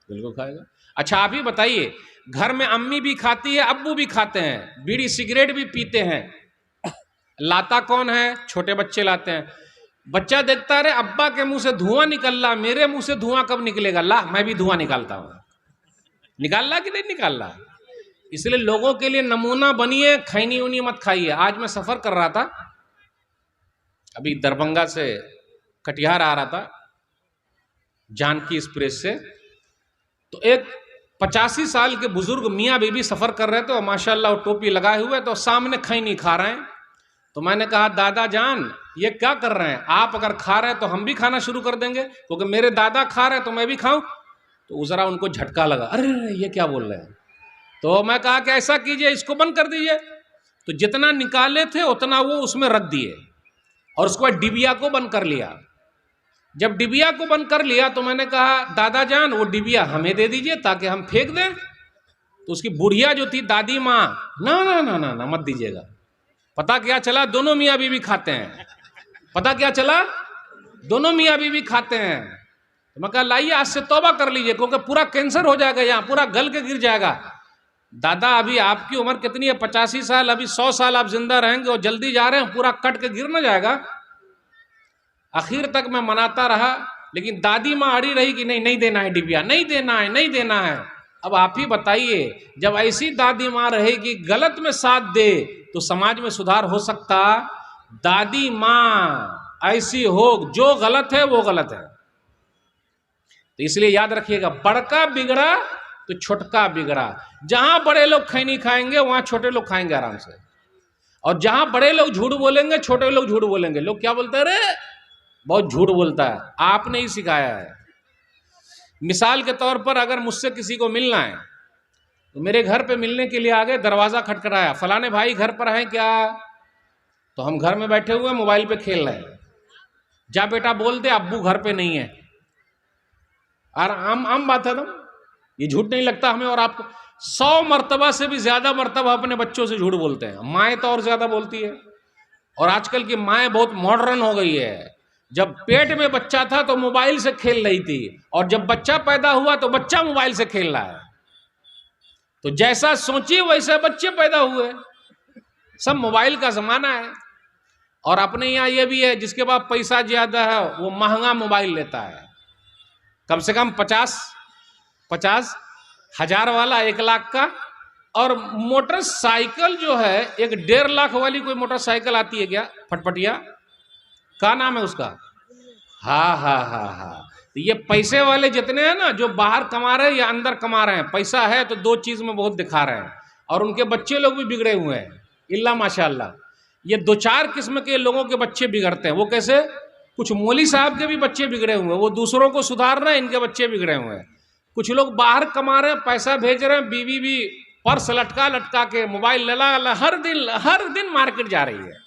बिल्कुल खाएगा। अच्छा आप ही बताइए, घर में अम्मी भी खाती है, अब्बू भी खाते हैं, बीड़ी सिगरेट भी पीते हैं, लाता कौन है? छोटे बच्चे लाते हैं। बच्चा देखता है अब्बा के मुंह से धुआं निकल रहा, मेरे मुंह से धुआं कब निकलेगा? ला मैं भी धुआं निकालता हूं। निकाल रहा कि नहीं निकाल रहा? इसलिए लोगों के लिए नमूना बनिए, खैनी उनी मत खाइए। आज मैं सफर कर रहा था, अभी दरभंगा से कटिहार आ रहा था जानकी एक्सप्रेस से, तो एक 85 साल के बुजुर्ग मियाँ बीबी सफर कर रहे थे और माशाल्लाह वो टोपी लगाए हुए तो सामने खैनी खा रहे हैं। तो मैंने कहा दादा जान ये क्या कर रहे हैं? आप अगर खा रहे हैं तो हम भी खाना शुरू कर देंगे, क्योंकि मेरे दादा खा रहे हैं तो मैं भी खाऊं। तो जरा उनको झटका लगा, अरे ये क्या बोल रहे हैं? तो मैं कहा कि ऐसा कीजिए, इसको बंद कर दीजिए। तो जितना निकाले थे उतना वो उसमें रख दिए और उसके बाद डिबिया को बंद कर लिया। जब डिबिया को बंद कर लिया तो मैंने कहा दादा जान वो डिबिया हमें दे दीजिए ताकि हम फेंक दें। तो उसकी बुढ़िया जो थी दादी माँ, ना ना ना ना ना मत दीजिएगा। पता क्या चला? दोनों मियाँ बीवी खाते हैं। पता क्या चला? दोनों मियाँ बीवी खाते हैं। तो मैं कहा लाइए आज से तौबा कर लीजिए, क्योंकि पूरा कैंसर हो जाएगा, यहाँ पूरा गल के गिर जाएगा। दादा अभी आपकी उम्र कितनी है? 85 साल, अभी 100 साल आप जिंदा रहेंगे और जल्दी जा रहे हैं, पूरा कट के गिर ना जाएगा। आखिर तक मैं मनाता रहा, लेकिन दादी माँ अड़ी रही कि नहीं नहीं देना है डिबिया, नहीं देना है, नहीं देना है। अब आप ही बताइए, जब ऐसी दादी माँ रहेगी गलत में साथ दे तो समाज में सुधार हो सकता? दादी माँ ऐसी हो, जो गलत है वो गलत है। तो इसलिए याद रखिएगा, बड़का बिगड़ा तो छोटका बिगड़ा। जहां बड़े लोग खैनी खाएंगे वहां छोटे लोग खाएंगे आराम से, और जहां बड़े लोग झूठ बोलेंगे छोटे लोग झूठ बोलेंगे। लोग क्या बोलते हैं? अरे बहुत झूठ बोलता है। आपने ही सिखाया है। मिसाल के तौर पर अगर मुझसे किसी को मिलना है तो मेरे घर पे मिलने के लिए आ गए, दरवाजा खटखटाया, फलाने भाई घर पर हैं क्या? तो हम घर में बैठे हुए मोबाइल पे खेल रहे हैं। जा बेटा बोल दे अब्बू घर पे नहीं है। और आम बात है ना, ये झूठ नहीं लगता हमें और आपको? 100 मर्तबा से भी ज्यादा मर्तबा अपने बच्चों से झूठ बोलते हैं। माएँ तो और ज्यादा बोलती है, और आजकल की माएँ बहुत मॉडर्न हो गई है। जब पेट में बच्चा था तो मोबाइल से खेल रही थी, और जब बच्चा पैदा हुआ तो बच्चा मोबाइल से खेल रहा है। तो जैसा सोचिए वैसे बच्चे पैदा हुए। सब मोबाइल का जमाना है। और अपने यहाँ ये भी है, जिसके पास पैसा ज्यादा है वो महंगा मोबाइल लेता है। कम से कम 50 हजार वाला 1 लाख का, और मोटरसाइकिल जो है 1.5 लाख वाली कोई मोटरसाइकिल आती है क्या? फटफटिया क्या नाम है उसका? हाँ हाँ हाँ हाँ। तो ये पैसे वाले जितने हैं ना, जो बाहर कमा रहे हैं या अंदर कमा रहे हैं, पैसा है तो 2 चीज में बहुत दिखा रहे हैं। और उनके बच्चे लोग भी बिगड़े हुए हैं, इल्ला माशाल्लाह। ये 2-4 किस्म के लोगों के बच्चे बिगड़ते हैं। वो कैसे? कुछ मौली साहब के भी बच्चे बिगड़े हुए हैं, वो दूसरों को सुधार रहे हैं, इनके बच्चे बिगड़े हुए हैं। कुछ लोग बाहर कमा रहे हैं, पैसा भेज रहे हैं, बीवी भी पर्स लटका लटका के, मोबाइल लला, हर दिन मार्केट जा रही है।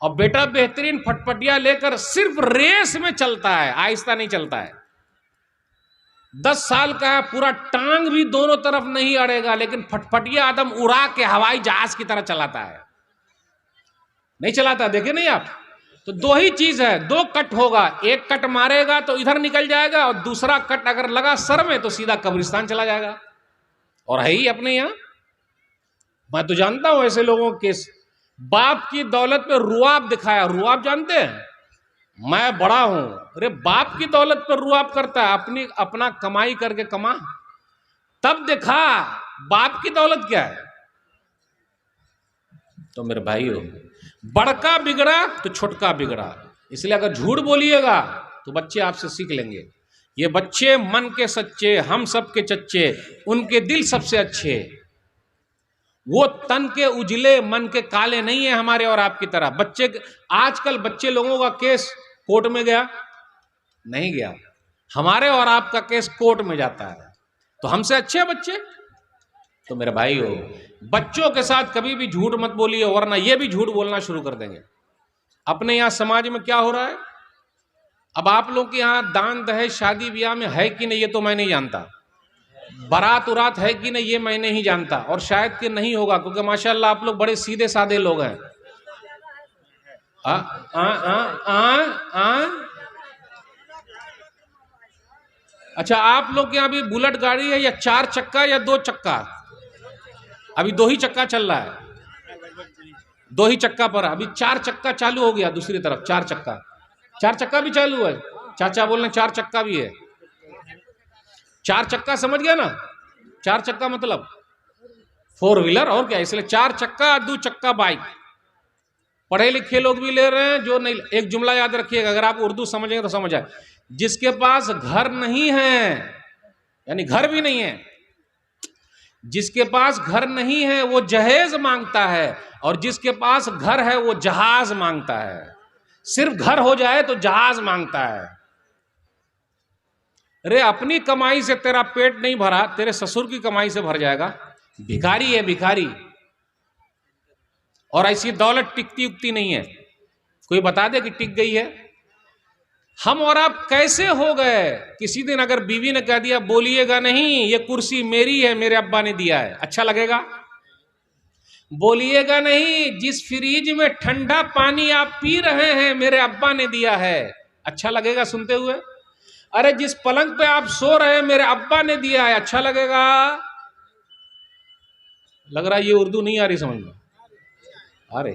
और बेटा बेहतरीन फटफटिया लेकर सिर्फ रेस में चलता है, आहिस्ता नहीं चलता है। 10 साल का है, पूरा टांग भी दोनों तरफ नहीं अड़ेगा, लेकिन फटफटिया आदम उड़ा के हवाई जहाज की तरह चलाता है। नहीं चलाता? देखे नहीं आप? तो 2 ही चीज है, 2 कट होगा। एक कट मारेगा तो इधर निकल जाएगा, और दूसरा कट अगर लगा सर में तो सीधा कब्रिस्तान चला जाएगा। और है ही अपने यहां, मैं तो जानता हूं ऐसे लोगों के। बाप की दौलत पे रुआब दिखाया। रुआब जानते हैं? मैं बड़ा हूं, अरे बाप की दौलत पर रुआब करता है। अपना कमाई करके कमा, तब देखा बाप की दौलत क्या है। तो मेरे भाइयों, बड़का बिगड़ा तो छोटका बिगड़ा। इसलिए अगर झूठ बोलिएगा तो बच्चे आपसे सीख लेंगे। ये बच्चे मन के सच्चे, हम सब के चच्चे, उनके दिल सबसे अच्छे। वो तन के उजले मन के काले नहीं है हमारे और आपकी तरह। बच्चे आजकल बच्चे लोगों का केस कोर्ट में गया नहीं गया, हमारे और आपका केस कोर्ट में जाता है। तो हमसे अच्छे बच्चे। तो मेरे भाई हो, बच्चों के साथ कभी भी झूठ मत बोलिए, वरना ये भी झूठ बोलना शुरू कर देंगे। अपने यहां समाज में क्या हो रहा है, अब आप लोग के यहां दान दहेज शादी ब्याह में है कि नहीं ये तो मैं नहीं जानता। बारात उरात है कि नहीं ये मैं नहीं जानता, और शायद कि नहीं होगा, क्योंकि माशाल्लाह आप लोग बड़े सीधे साधे लोग हैं। आ, आ, आ, आ, आ? अच्छा, आप लोग के यहाँ अभी बुलेट गाड़ी है या 4 चक्का या 2 चक्का? अभी 2 ही चक्का चल रहा है, 2 ही चक्का पर। अभी 4 चक्का चालू हो गया दूसरी तरफ, 4 चक्का, 4 चक्का भी चालू है। चाचा बोल रहे 4 चक्का भी है। 4 चक्का समझ गया ना, 4 चक्का मतलब 4 व्हीलर, और क्या, इसलिए 4 चक्का 2 चक्का बाइक। पढ़े लिखे लोग भी ले रहे हैं, जो नहीं। एक जुमला याद रखिएगा, अगर आप उर्दू समझेंगे तो समझ आए। जिसके पास घर नहीं है, यानी घर भी नहीं है, जिसके पास घर नहीं है वो जहेज मांगता है, और जिसके पास घर है वो जहाज मांगता है। सिर्फ घर हो जाए तो जहाज मांगता है। अरे अपनी कमाई से तेरा पेट नहीं भरा, तेरे ससुर की कमाई से भर जाएगा। भिखारी है भिखारी। और ऐसी दौलत टिकती उगती नहीं है, कोई बता दे कि टिक गई है। हम और आप कैसे हो गए? किसी दिन अगर बीवी ने कह दिया बोलिएगा नहीं, ये कुर्सी मेरी है, मेरे अब्बा ने दिया है, अच्छा लगेगा? बोलिएगा नहीं, जिस फ्रिज में ठंडा पानी आप पी रहे हैं मेरे अब्बा ने दिया है, अच्छा लगेगा सुनते हुए? अरे जिस पलंग पे आप सो रहे हैं मेरे अब्बा ने दिया है, अच्छा लगेगा? लग रहा है ये उर्दू नहीं आ रही समझ में। अरे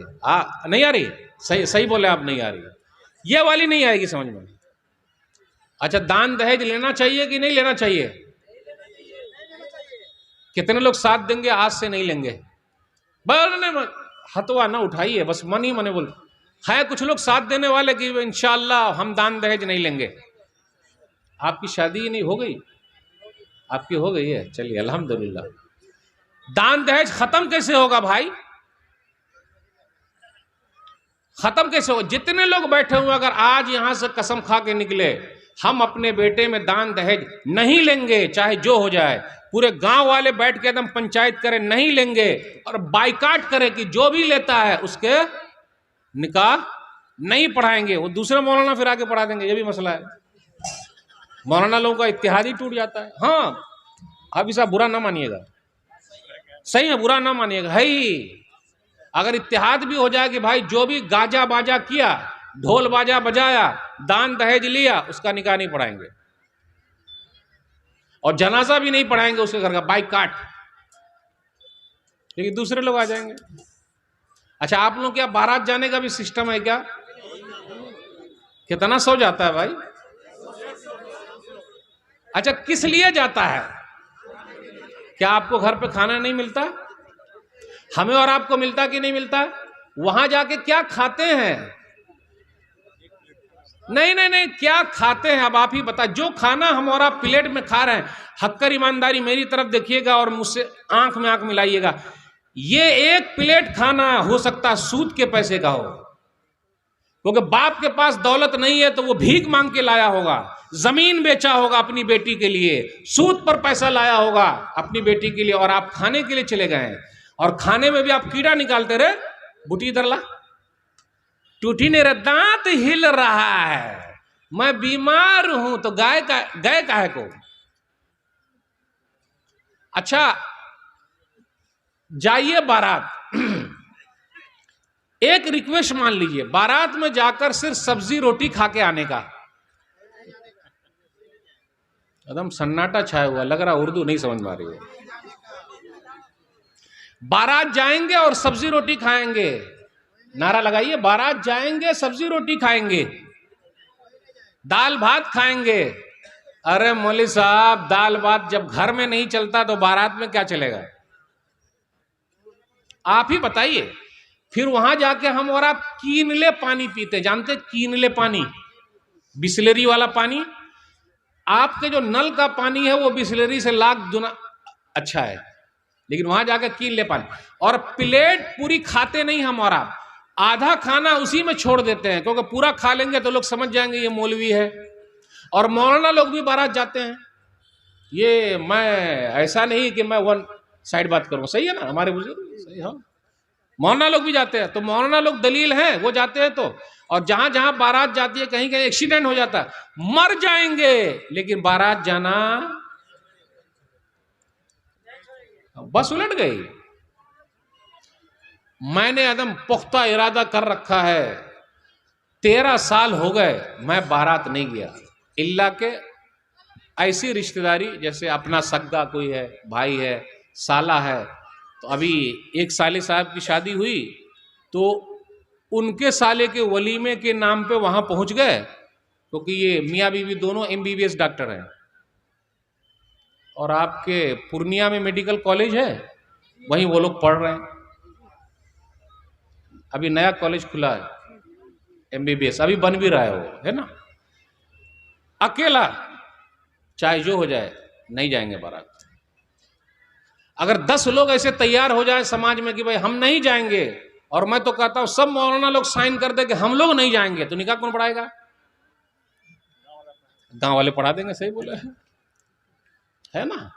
नहीं आ रही, सही सही बोले आप, नहीं आ रही, ये वाली नहीं आएगी समझ में। अच्छा, दान दहेज लेना चाहिए कि नहीं लेना चाहिए? कितने लोग साथ देंगे? आज से नहीं लेंगे। बोलने हथवा ना उठाइए, बस मन ही मने बोल। है कुछ लोग साथ देने वाले कि इंशाअल्लाह हम दान दहेज नहीं लेंगे। आपकी शादी ही नहीं हो गई? आपकी हो गई है, चलिए अल्हम्दुलिल्लाह। दान दहेज खत्म कैसे होगा भाई? खत्म कैसे हो? जितने लोग बैठे हुए, अगर आज यहां से कसम खा के निकले हम अपने बेटे में दान दहेज नहीं लेंगे, चाहे जो हो जाए, पूरे गांव वाले बैठ के एकदम पंचायत करें नहीं लेंगे, और बाइकाट करें कि जो भी लेता है उसके निकाह नहीं पढ़ाएंगे, वो दूसरे मौलाना फिर आके पढ़ा देंगे, ये भी मसला है। मौलाना लोगों का इत्तेहाद ही टूट जाता है। हाँ, आप इसे बुरा ना मानिएगा, सही है, बुरा ना मानिएगा, है ही। अगर इत्तेहाद भी हो जाए कि भाई जो भी गाजा बाजा किया, ढोल बाजा बजाया, दान दहेज लिया, उसका निकाह नहीं पढ़ाएंगे, और जनाजा भी नहीं पढ़ाएंगे उसके घर का, बाइक काट, क्योंकि दूसरे लोग आ जाएंगे। अच्छा, आप लोग क्या बारात जाने का भी सिस्टम है क्या? कितना सो जाता है भाई? अच्छा, किस लिए जाता है? क्या आपको घर पे खाना नहीं मिलता? हमें और आपको मिलता कि नहीं मिलता? वहां जाके क्या खाते हैं? नहीं नहीं नहीं, क्या खाते हैं अब आप ही बता। जो खाना हम और आप प्लेट में खा रहे हैं, हक्कर ईमानदारी मेरी तरफ देखिएगा और मुझसे आंख में आंख मिलाइएगा, ये एक प्लेट खाना हो सकता सूद के पैसे का हो, क्योंकि बाप के पास दौलत नहीं है तो वो भीख मांग के लाया होगा, जमीन बेचा होगा अपनी बेटी के लिए, सूद पर पैसा लाया होगा अपनी बेटी के लिए, और आप खाने के लिए चले गए हैं, और खाने में भी आप कीड़ा निकालते रहे। बूटी इधर ला, टूटी मेरा दांत हिल रहा है, मैं बीमार हूं, तो गए काहे को? अच्छा, जाइए बारात, एक रिक्वेस्ट मान लीजिए, बारात में जाकर सिर्फ सब्जी रोटी खा के आने का। एकदम सन्नाटा छाया हुआ, लग रहा उर्दू नहीं समझ में आ रही है। बारात जाएंगे और सब्जी रोटी खाएंगे, नारा लगाइए, बारात जाएंगे सब्जी रोटी खाएंगे, दाल भात खाएंगे। अरे मौलवी साहब, दाल भात जब घर में नहीं चलता तो बारात में क्या चलेगा? आप ही बताइए। फिर वहां जाके हम और आप कीनले पानी पीते, जानते कीनले पानी, बिस्लेरी वाला पानी। आपके जो नल का पानी है वो बिस्लेरी से लाख गुना अच्छा है, लेकिन वहां जाकर कीनले पानी, और प्लेट पूरी खाते नहीं हम और आप, आधा खाना उसी में छोड़ देते हैं, क्योंकि पूरा खा लेंगे तो लोग समझ जाएंगे ये मौलवी है। और मौलाना लोग भी बारात जाते हैं। ये मैं ऐसा नहीं कि मैं वन साइड बात करूं, सही है ना, हमारे बुजुर्ग सही। हाँ, मौलाना लोग भी जाते हैं, तो मौलाना लोग दलील हैं, वो जाते हैं तो, और जहां जहां बारात जाती है कहीं कहीं एक्सीडेंट हो जाता है, मर जाएंगे, लेकिन बारात जाना बस उलट गई। मैंने एकदम पुख्ता इरादा कर रखा है, 13 साल हो गए मैं बारात नहीं गया, इल्ला के ऐसी रिश्तेदारी जैसे अपना सगा कोई है, भाई है, साला है। तो अभी एक साले साहब की शादी हुई तो उनके साले के वलीमे के नाम पे वहां पहुंच गए, क्योंकि ये मियाँ बीवी दोनों MBBS डॉक्टर हैं। और आपके पूर्णिया में मेडिकल कॉलेज है, वहीं वो लोग पढ़ रहे हैं। अभी नया कॉलेज खुला है MBBS, अभी बन भी रहा है वो, है ना। अकेला चाहे जो हो जाए नहीं जाएंगे बारात। अगर 10 लोग ऐसे तैयार हो जाए समाज में कि भाई हम नहीं जाएंगे, और मैं तो कहता हूं सब मौलाना लोग साइन कर दे कि हम लोग नहीं जाएंगे, तो निकाह कौन पढ़ाएगा? गांव वाले पढ़ा देंगे। सही बोले है ना।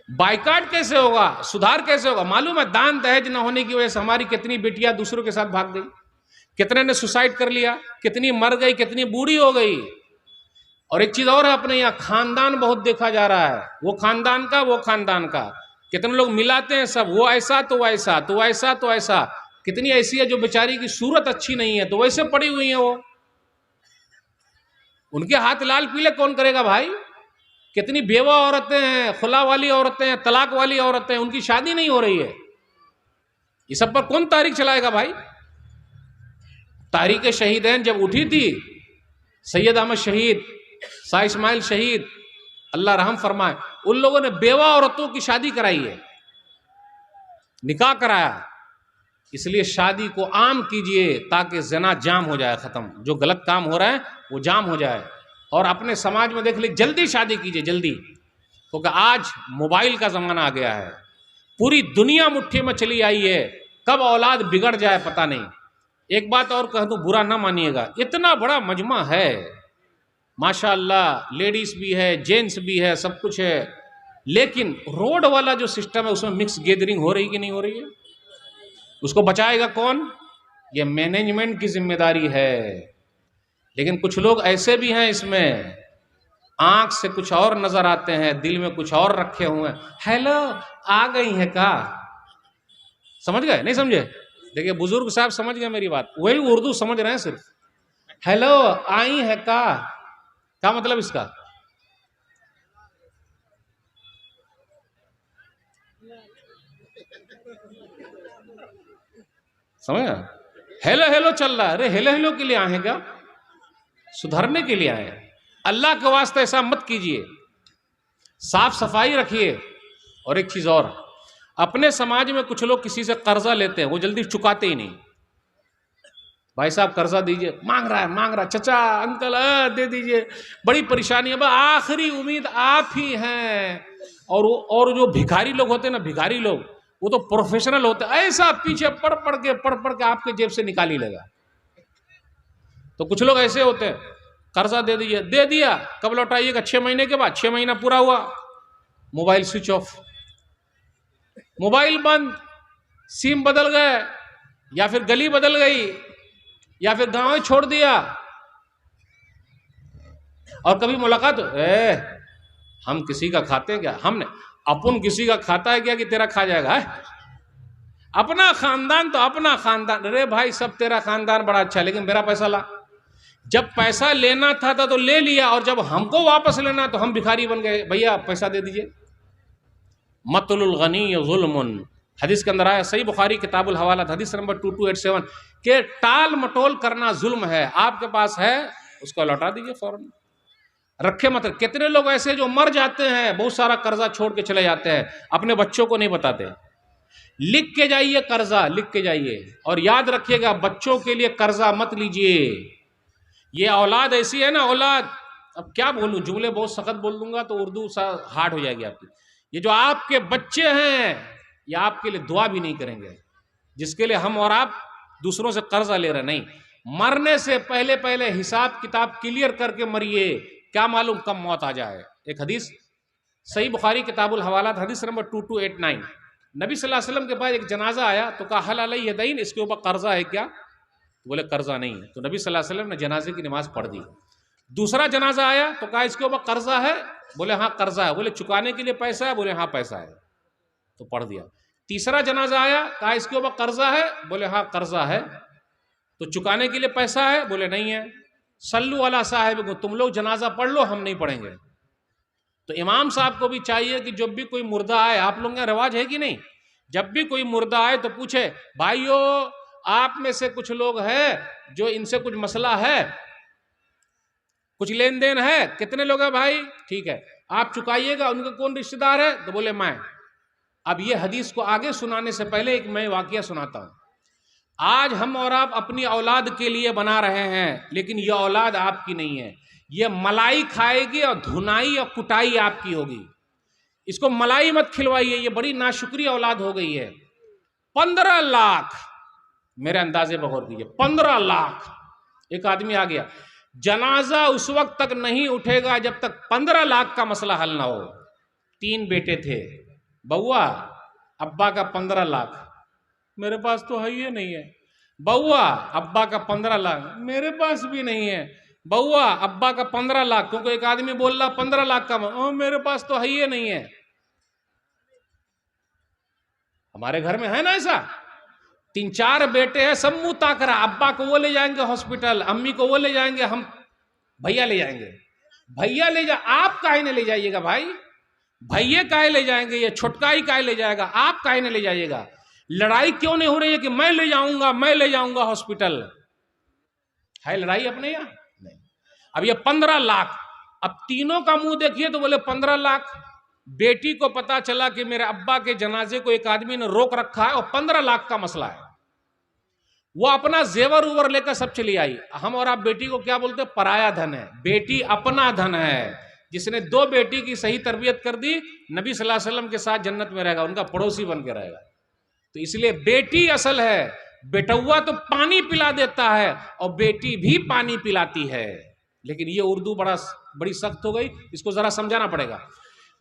बाइकाट कैसे होगा, सुधार कैसे होगा? मालूम है दान दहेज न होने की वजह से हमारी कितनी बेटियां दूसरों के साथ भाग गई, कितने ने सुसाइड कर लिया, कितनी मर गई, कितनी बूढ़ी हो गई। और एक चीज और है, अपने यहाँ खानदान बहुत देखा जा रहा है, वो खानदान का वो खानदान का, कितने लोग मिलाते हैं सब, वो ऐसा तो वैसा तो ऐसा तो ऐसा। कितनी ऐसी है जो बेचारी की सूरत अच्छी नहीं है तो वैसे पड़ी हुई है वो, उनके हाथ लाल पीले कौन करेगा भाई? कितनी बेवा औरतें हैं, खुला वाली औरतें हैं, तलाक वाली औरतें हैं, उनकी शादी नहीं हो रही है। ये सब पर कौन तारीख चलाएगा भाई? तारीख शहीदैन जब उठी थी, सैयद अहमद शहीद, शाह इस्माइल शहीद, अल्लाह रहम फरमाए, उन लोगों ने बेवा औरतों की शादी कराई है, निकाह कराया। इसलिए शादी को आम कीजिए ताकि ज़िना जाम हो जाए, खत्म, जो गलत काम हो रहा है वो जाम हो जाए। और अपने समाज में देख लीजिए, जल्दी शादी कीजिए जल्दी, क्योंकि आज मोबाइल का जमाना आ गया है, पूरी दुनिया मुट्ठी में चली आई है, कब औलाद बिगड़ जाए पता नहीं। एक बात और कह दूं, बुरा ना मानिएगा, इतना बड़ा मजमा है माशाअल्लाह, लेडीज भी है, जेंट्स भी है, सब कुछ है, लेकिन रोड वाला जो सिस्टम है उसमें मिक्स गैदरिंग हो रही कि नहीं हो रही है? उसको बचाएगा कौन? ये मैनेजमेंट की जिम्मेदारी है। लेकिन कुछ लोग ऐसे भी हैं इसमें, आंख से कुछ और नजर आते हैं, दिल में कुछ और रखे हुए हैं। हेलो आ गई है का? समझ गए नहीं समझे? देखिए बुजुर्ग साहब समझ गए मेरी बात, वही उर्दू समझ रहे हैं सिर्फ। हेलो आई है का, क्या मतलब इसका? समझ? हेलो हेलो चल रहा है, अरे हेलो हेलो के लिए आए हैं क्या? सुधरने के लिए आए हैं। अल्लाह के वास्ते ऐसा मत कीजिए, साफ सफाई रखिए। और एक चीज और, अपने समाज में कुछ लोग किसी से कर्जा लेते हैं, वो जल्दी चुकाते ही नहीं। भाई साहब कर्जा दीजिए, मांग रहा है, चचा अंकल दे दीजिए, बड़ी परेशानी है, आखिरी उम्मीद आप ही हैं। और जो भिखारी लोग होते हैं ना, भिखारी लोग, वो तो प्रोफेशनल होते हैं, ऐसा पीछे पढ़ पढ़ के आपके जेब से निकाल ही लेगा। तो कुछ लोग ऐसे होते हैं, कर्जा दे दीजिए, दे दिया, कब लौटाइएगा? 6 महीने के बाद। 6 महीना पूरा हुआ, मोबाइल स्विच ऑफ, मोबाइल बंद, सिम बदल गए, या फिर गली बदल गई, या फिर गांव छोड़ दिया। और कभी मुलाकात, हम किसी का खाते हैं क्या? हमने अपन किसी का खाता है क्या कि तेरा खा जाएगा? है अपना खानदान तो अपना खानदान। अरे भाई सब तेरा खानदान बड़ा अच्छा, लेकिन मेरा पैसा ला। जब पैसा लेना था तो ले लिया, और जब हमको वापस लेना तो हम भिखारी बन गए। भैया पैसा दे दीजिए। मतलुल गनी जुल्मुन, हदीस के अंदर आया, सही बुखारी किताबुल हवाला हदीस नंबर 2287, के टाल मटोल करना जुल्म है। आपके पास है उसको लौटा दीजिए फौरन, रखे मत। कितने लोग ऐसे जो मर जाते हैं, बहुत सारा कर्जा छोड़ के चले जाते हैं, अपने बच्चों को नहीं बताते। लिख के जाइए कर्जा, लिख के जाइए, और याद रखिएगा बच्चों के लिए कर्जा मत लीजिए। ये औलाद ऐसी है ना, औलाद, अब क्या बोलूं, जुमले बहुत सख्त बोल दूंगा तो उर्दू सा हार्ड हो जाएगी आपकी। ये जो आपके बच्चे हैं, ये आपके लिए दुआ भी नहीं करेंगे, जिसके लिए हम और आप दूसरों से कर्जा ले रहे। नहीं, मरने से पहले पहले हिसाब किताब क्लियर करके मरिए, क्या मालूम कब मौत आ जाए। एक हदीस सही बुखारी किताबुल हवालात हदीस नंबर 2289, नबी सल्लल्लाहु अलैहि वसल्लम के पास एक जनाजा आया तो कहा हल अलैहि यदैन, इसके ऊपर कर्जा है क्या? तो बोले कर्जा नहीं है। तो नबी सल्लल्लाहु अलैहि वसल्लम ने जनाजे की नमाज पढ़ दी। दूसरा जनाजा आया तो कहा इसके ऊपर कर्जा है? बोले हाँ कर्जा है। बोले चुकाने के लिए पैसा है? बोले हाँ पैसा है। तो पढ़ दिया। तीसरा जनाजा आया, कहा इसके ऊपर कर्जा है, बोले हाँ कर्जा है, तो चुकाने के लिए पैसा है, बोले नहीं है। सल्लू अला साहिब को, तुम लोग जनाजा पढ़ लो, हम नहीं पढ़ेंगे। तो इमाम साहब को भी चाहिए कि जब भी कोई मुर्दा आए, आप लोगों का रिवाज है कि नहीं, जब भी कोई मुर्दा आए तो पूछे भाइयों आप में से कुछ लोग हैं जो इनसे कुछ मसला है, कुछ लेन देन है, कितने लोग हैं भाई, ठीक है आप चुकाइएगा। उनका कौन रिश्तेदार है, तो बोले मैं। अब ये हदीस को आगे सुनाने से पहले एक मैं वाकया सुनाता हूं। आज हम और आप अपनी औलाद के लिए बना रहे हैं, लेकिन यह औलाद आपकी नहीं है। यह मलाई खाएगी और धुनाई और कुटाई आपकी होगी। इसको मलाई मत खिलवाइए, ये बड़ी नाशुक्री औलाद हो गई है। 15 लाख मेरे अंदाजे बगौर कीजिए, 15 लाख। एक आदमी आ गया, जनाजा उस वक्त तक नहीं उठेगा जब तक 15 लाख का मसला हल ना हो। 3 बेटे थे, बउआ अब्बा का 15 लाख, मेरे पास तो है ही नहीं है। बउआ अब्बा का 15 लाख, मेरे पास भी नहीं है। बउआ अब्बा का 15 लाख, क्योंकि एक आदमी बोल रहा 15 लाख का, मेरे पास तो है ही नहीं है। हमारे घर में है ना ऐसा, 3-4 बेटे हैं, सब मुंह ताक रहा। अब्बा को वो ले जाएंगे हॉस्पिटल, अम्मी को वो ले जाएंगे, हम भैया ले जाएंगे। भैया ले जा, आप काहे ने ले जाइएगा भाई, भैया काहे ले जाएंगे, ये छोटकाई काहे ले जाएगा, आप काहे ने ले जाइएगा। लड़ाई क्यों नहीं हो रही है कि मैं ले जाऊंगा हॉस्पिटल, है लड़ाई अपने यहां नहीं। अब ये 15 लाख, अब तीनों का मुंह देखिए तो बोले 15 लाख। बेटी को पता चला कि मेरे अब्बा के जनाजे को एक आदमी ने रोक रखा है और 15 लाख का मसला है। वो अपना जेवर उवर लेकर सब चली आई। हम और आप बेटी को क्या बोलते हैं, पराया धन है। बेटी अपना धन है। जिसने 2 बेटी की सही तरबियत कर दी, नबी सल्लल्लाहु अलैहि वसल्लम के साथ जन्नत में रहेगा, उनका पड़ोसी बन के रहेगा। तो इसलिए बेटी असल है। बेटौआ तो पानी पिला देता है और बेटी भी पानी पिलाती है। लेकिन ये उर्दू बड़ी सख्त हो गई, इसको जरा समझाना पड़ेगा।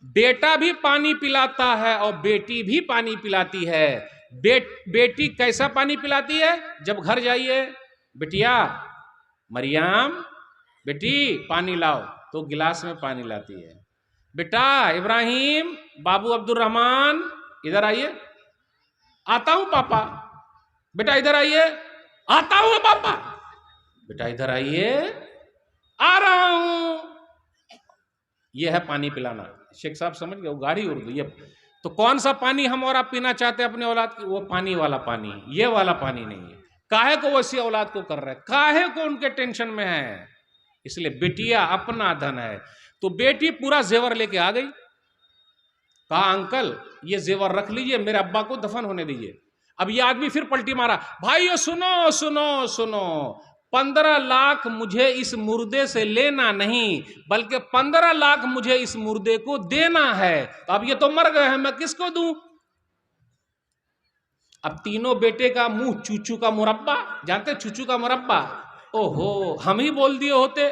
बेटा भी पानी पिलाता है और बेटी भी पानी पिलाती है। बेटी कैसा पानी पिलाती है, जब घर जाइए बिटिया मरियम बेटी पानी लाओ, तो गिलास में पानी लाती है। बेटा इब्राहिम, बाबू अब्दुल रहमान इधर आइए, आता हूं पापा। बेटा इधर आइए, आता हूं पापा। बेटा इधर आइए, आ रहा हूं। यह है पानी पिलाना। शेख साहब समझ गए, वो गाढ़ी उर्दू। ये तो कौन सा पानी हम और आप पीना चाहते हैं अपने औलाद की, वो पानी वाला पानी, ये वाला पानी नहीं है। काहे को वैसी औलाद को कर रहे हैं, काहे को उनके टेंशन में है। इसलिए बेटिया अपना धन है। तो बेटी पूरा जेवर लेके आ गई, कहा अंकल ये जेवर रख लीजिए, मेरे अब्बा को दफन होने दीजिए। अब ये आदमी फिर पलटी मारा, भाइयों सुनो सुनो सुनो, 15 लाख मुझे इस मुर्दे से लेना नहीं, बल्कि 15 लाख मुझे इस मुर्दे को देना है। तो अब ये तो मर गए हैं, मैं किसको दूं। अब तीनों बेटे का मुंह चूचू का मुरब्बा, जानते चूचू का मुरब्बा, ओहो हम ही बोल दिए होते,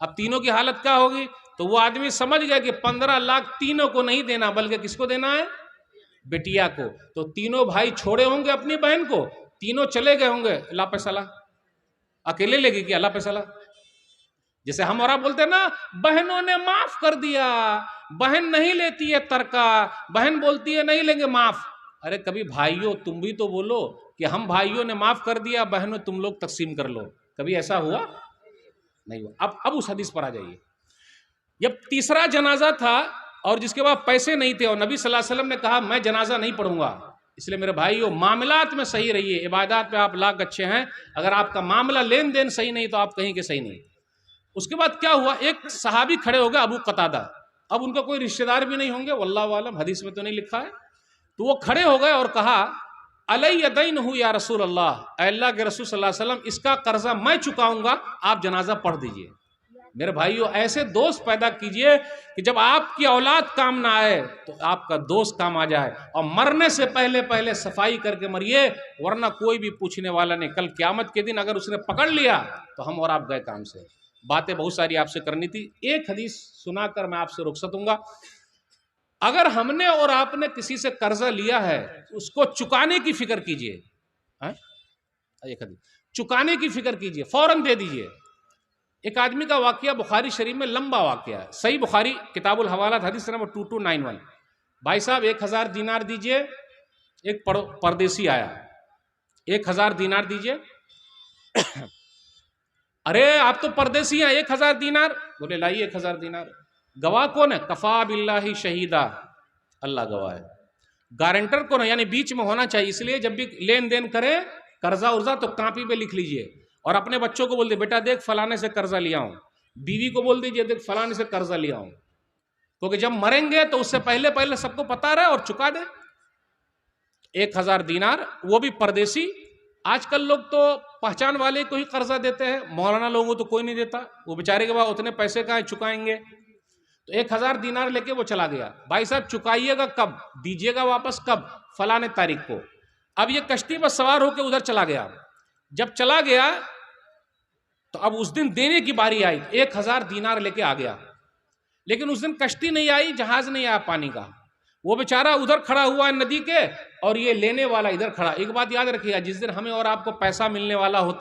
अब तीनों की हालत क्या होगी। तो वो आदमी समझ गया कि 15 लाख तीनों को नहीं देना, बल्कि किसको देना है, बेटिया को। तो तीनों भाई छोड़े होंगे अपनी बहन को, तीनों चले गए होंगे, ला पैसा ला, अकेले लेगी क्या, ला पैसा ला। जैसे हम और आप बोलते हैं ना, बहनों ने माफ कर दिया, बहन नहीं लेती है तरका, बहन बोलती है नहीं लेंगे माफ। अरे कभी भाइयों तुम भी तो बोलो कि हम भाइयों ने माफ कर दिया, बहनों तुम लोग तकसीम कर लो। कभी ऐसा हुआ नहीं हुआ। अब उस हदीस पर आ जाइए। जब तीसरा जनाजा था और जिसके बाद पैसे नहीं थे, और नबी सल्लल्लाहु अलैहि वसल्लम ने कहा मैं जनाजा नहीं पढ़ूंगा। इसलिए मेरे भाइयों मामलात में सही रहिए, इबादत में आप लाख अच्छे हैं, अगर आपका मामला लेन देन सही नहीं तो आप कहीं के सही नहीं। उसके बाद क्या हुआ, एक सहाबी खड़े हो गए, अबू कतादा। अब उनका कोई रिश्तेदार भी नहीं होंगे, वल्लाहु आलम, हदीस में तो नहीं लिखा है। तो वो खड़े हो गए और कहा अलैया दैन या रसूल अल्लाह, अल्लाह के रसूल सल्लल्लाहु अलैहि वसल्लम, इसका कर्जा मैं चुकाऊंगा, आप जनाजा पढ़ दीजिए। मेरे भाइयों ऐसे दोस्त पैदा कीजिए कि जब आपकी औलाद काम ना आए तो आपका दोस्त काम आ जाए, और मरने से पहले पहले सफाई करके मरिए, वरना कोई भी पूछने वाला नहीं। कल क़यामत के दिन अगर उसने पकड़ लिया तो हम और आप गए काम से। बातें बहुत सारी आपसे करनी थी, एक हदीस सुनाकर मैं आपसे रुखसत दूंगा। अगर हमने और आपने किसी से कर्जा लिया है, उसको चुकाने की फिक्र कीजिए। एक हदीस, चुकाने की फिक्र कीजिए, फौरन दे दीजिए। एक आदमी का वाकया बुखारी शरीफ में लंबा वाकया है, सही बुखारी किताबुल हवालात हदीस नंबर 2291। भाई साहब 1000 दीनार दीजिए। एक परदेसी आया, 1000 दीनार दीजिए। अरे आप तो परदेसी हैं, 1000 दीनार। बोले लाइए 1000 दीनार। गवाह कौन है? कफा बिल्लाही शहीदा, अल्लाह गवाह है। गारंटर कौन है? यानी बीच में होना चाहिए। इसलिए जब भी लेन देन करे कर्जा उर्जा तो कापी पे लिख लीजिए और अपने बच्चों को बोल दे बेटा देख फलाने से कर्जा लिया हूं, बीवी को बोल दीजिए देख फलाने से कर्जा लिया हूं, क्योंकि जब मरेंगे तो उससे पहले पहले सबको पता रहे और चुका दे। 1000 दीनार, वो भी परदेसी। आजकल लोग तो पहचान वाले को ही कर्जा देते हैं, मौलाना लोगों को तो कोई नहीं देता, वो बेचारे के बाद उतने पैसे कहाँ चुकाएंगे। तो 1000 दीनार लेके वो चला गया। भाई साहब चुकाइएगा कब, दीजिएगा वापस कब? फलाने तारीख को। अब ये कश्ती पर सवार होकर उधर चला गया। जब चला गया तो अब उस दिन देने की बारी आई, 1000 दीनार लेके आ गया। लेकिन उस दिन कश्ती नहीं आई, जहाज नहीं आया पानी का। वो बेचारा उधर खड़ा हुआ है नदी के और ये लेने वाला इधर खड़ा। एक बात याद रखिएगा, जिस दिन हमें और आपको पैसा मिलने वाला होता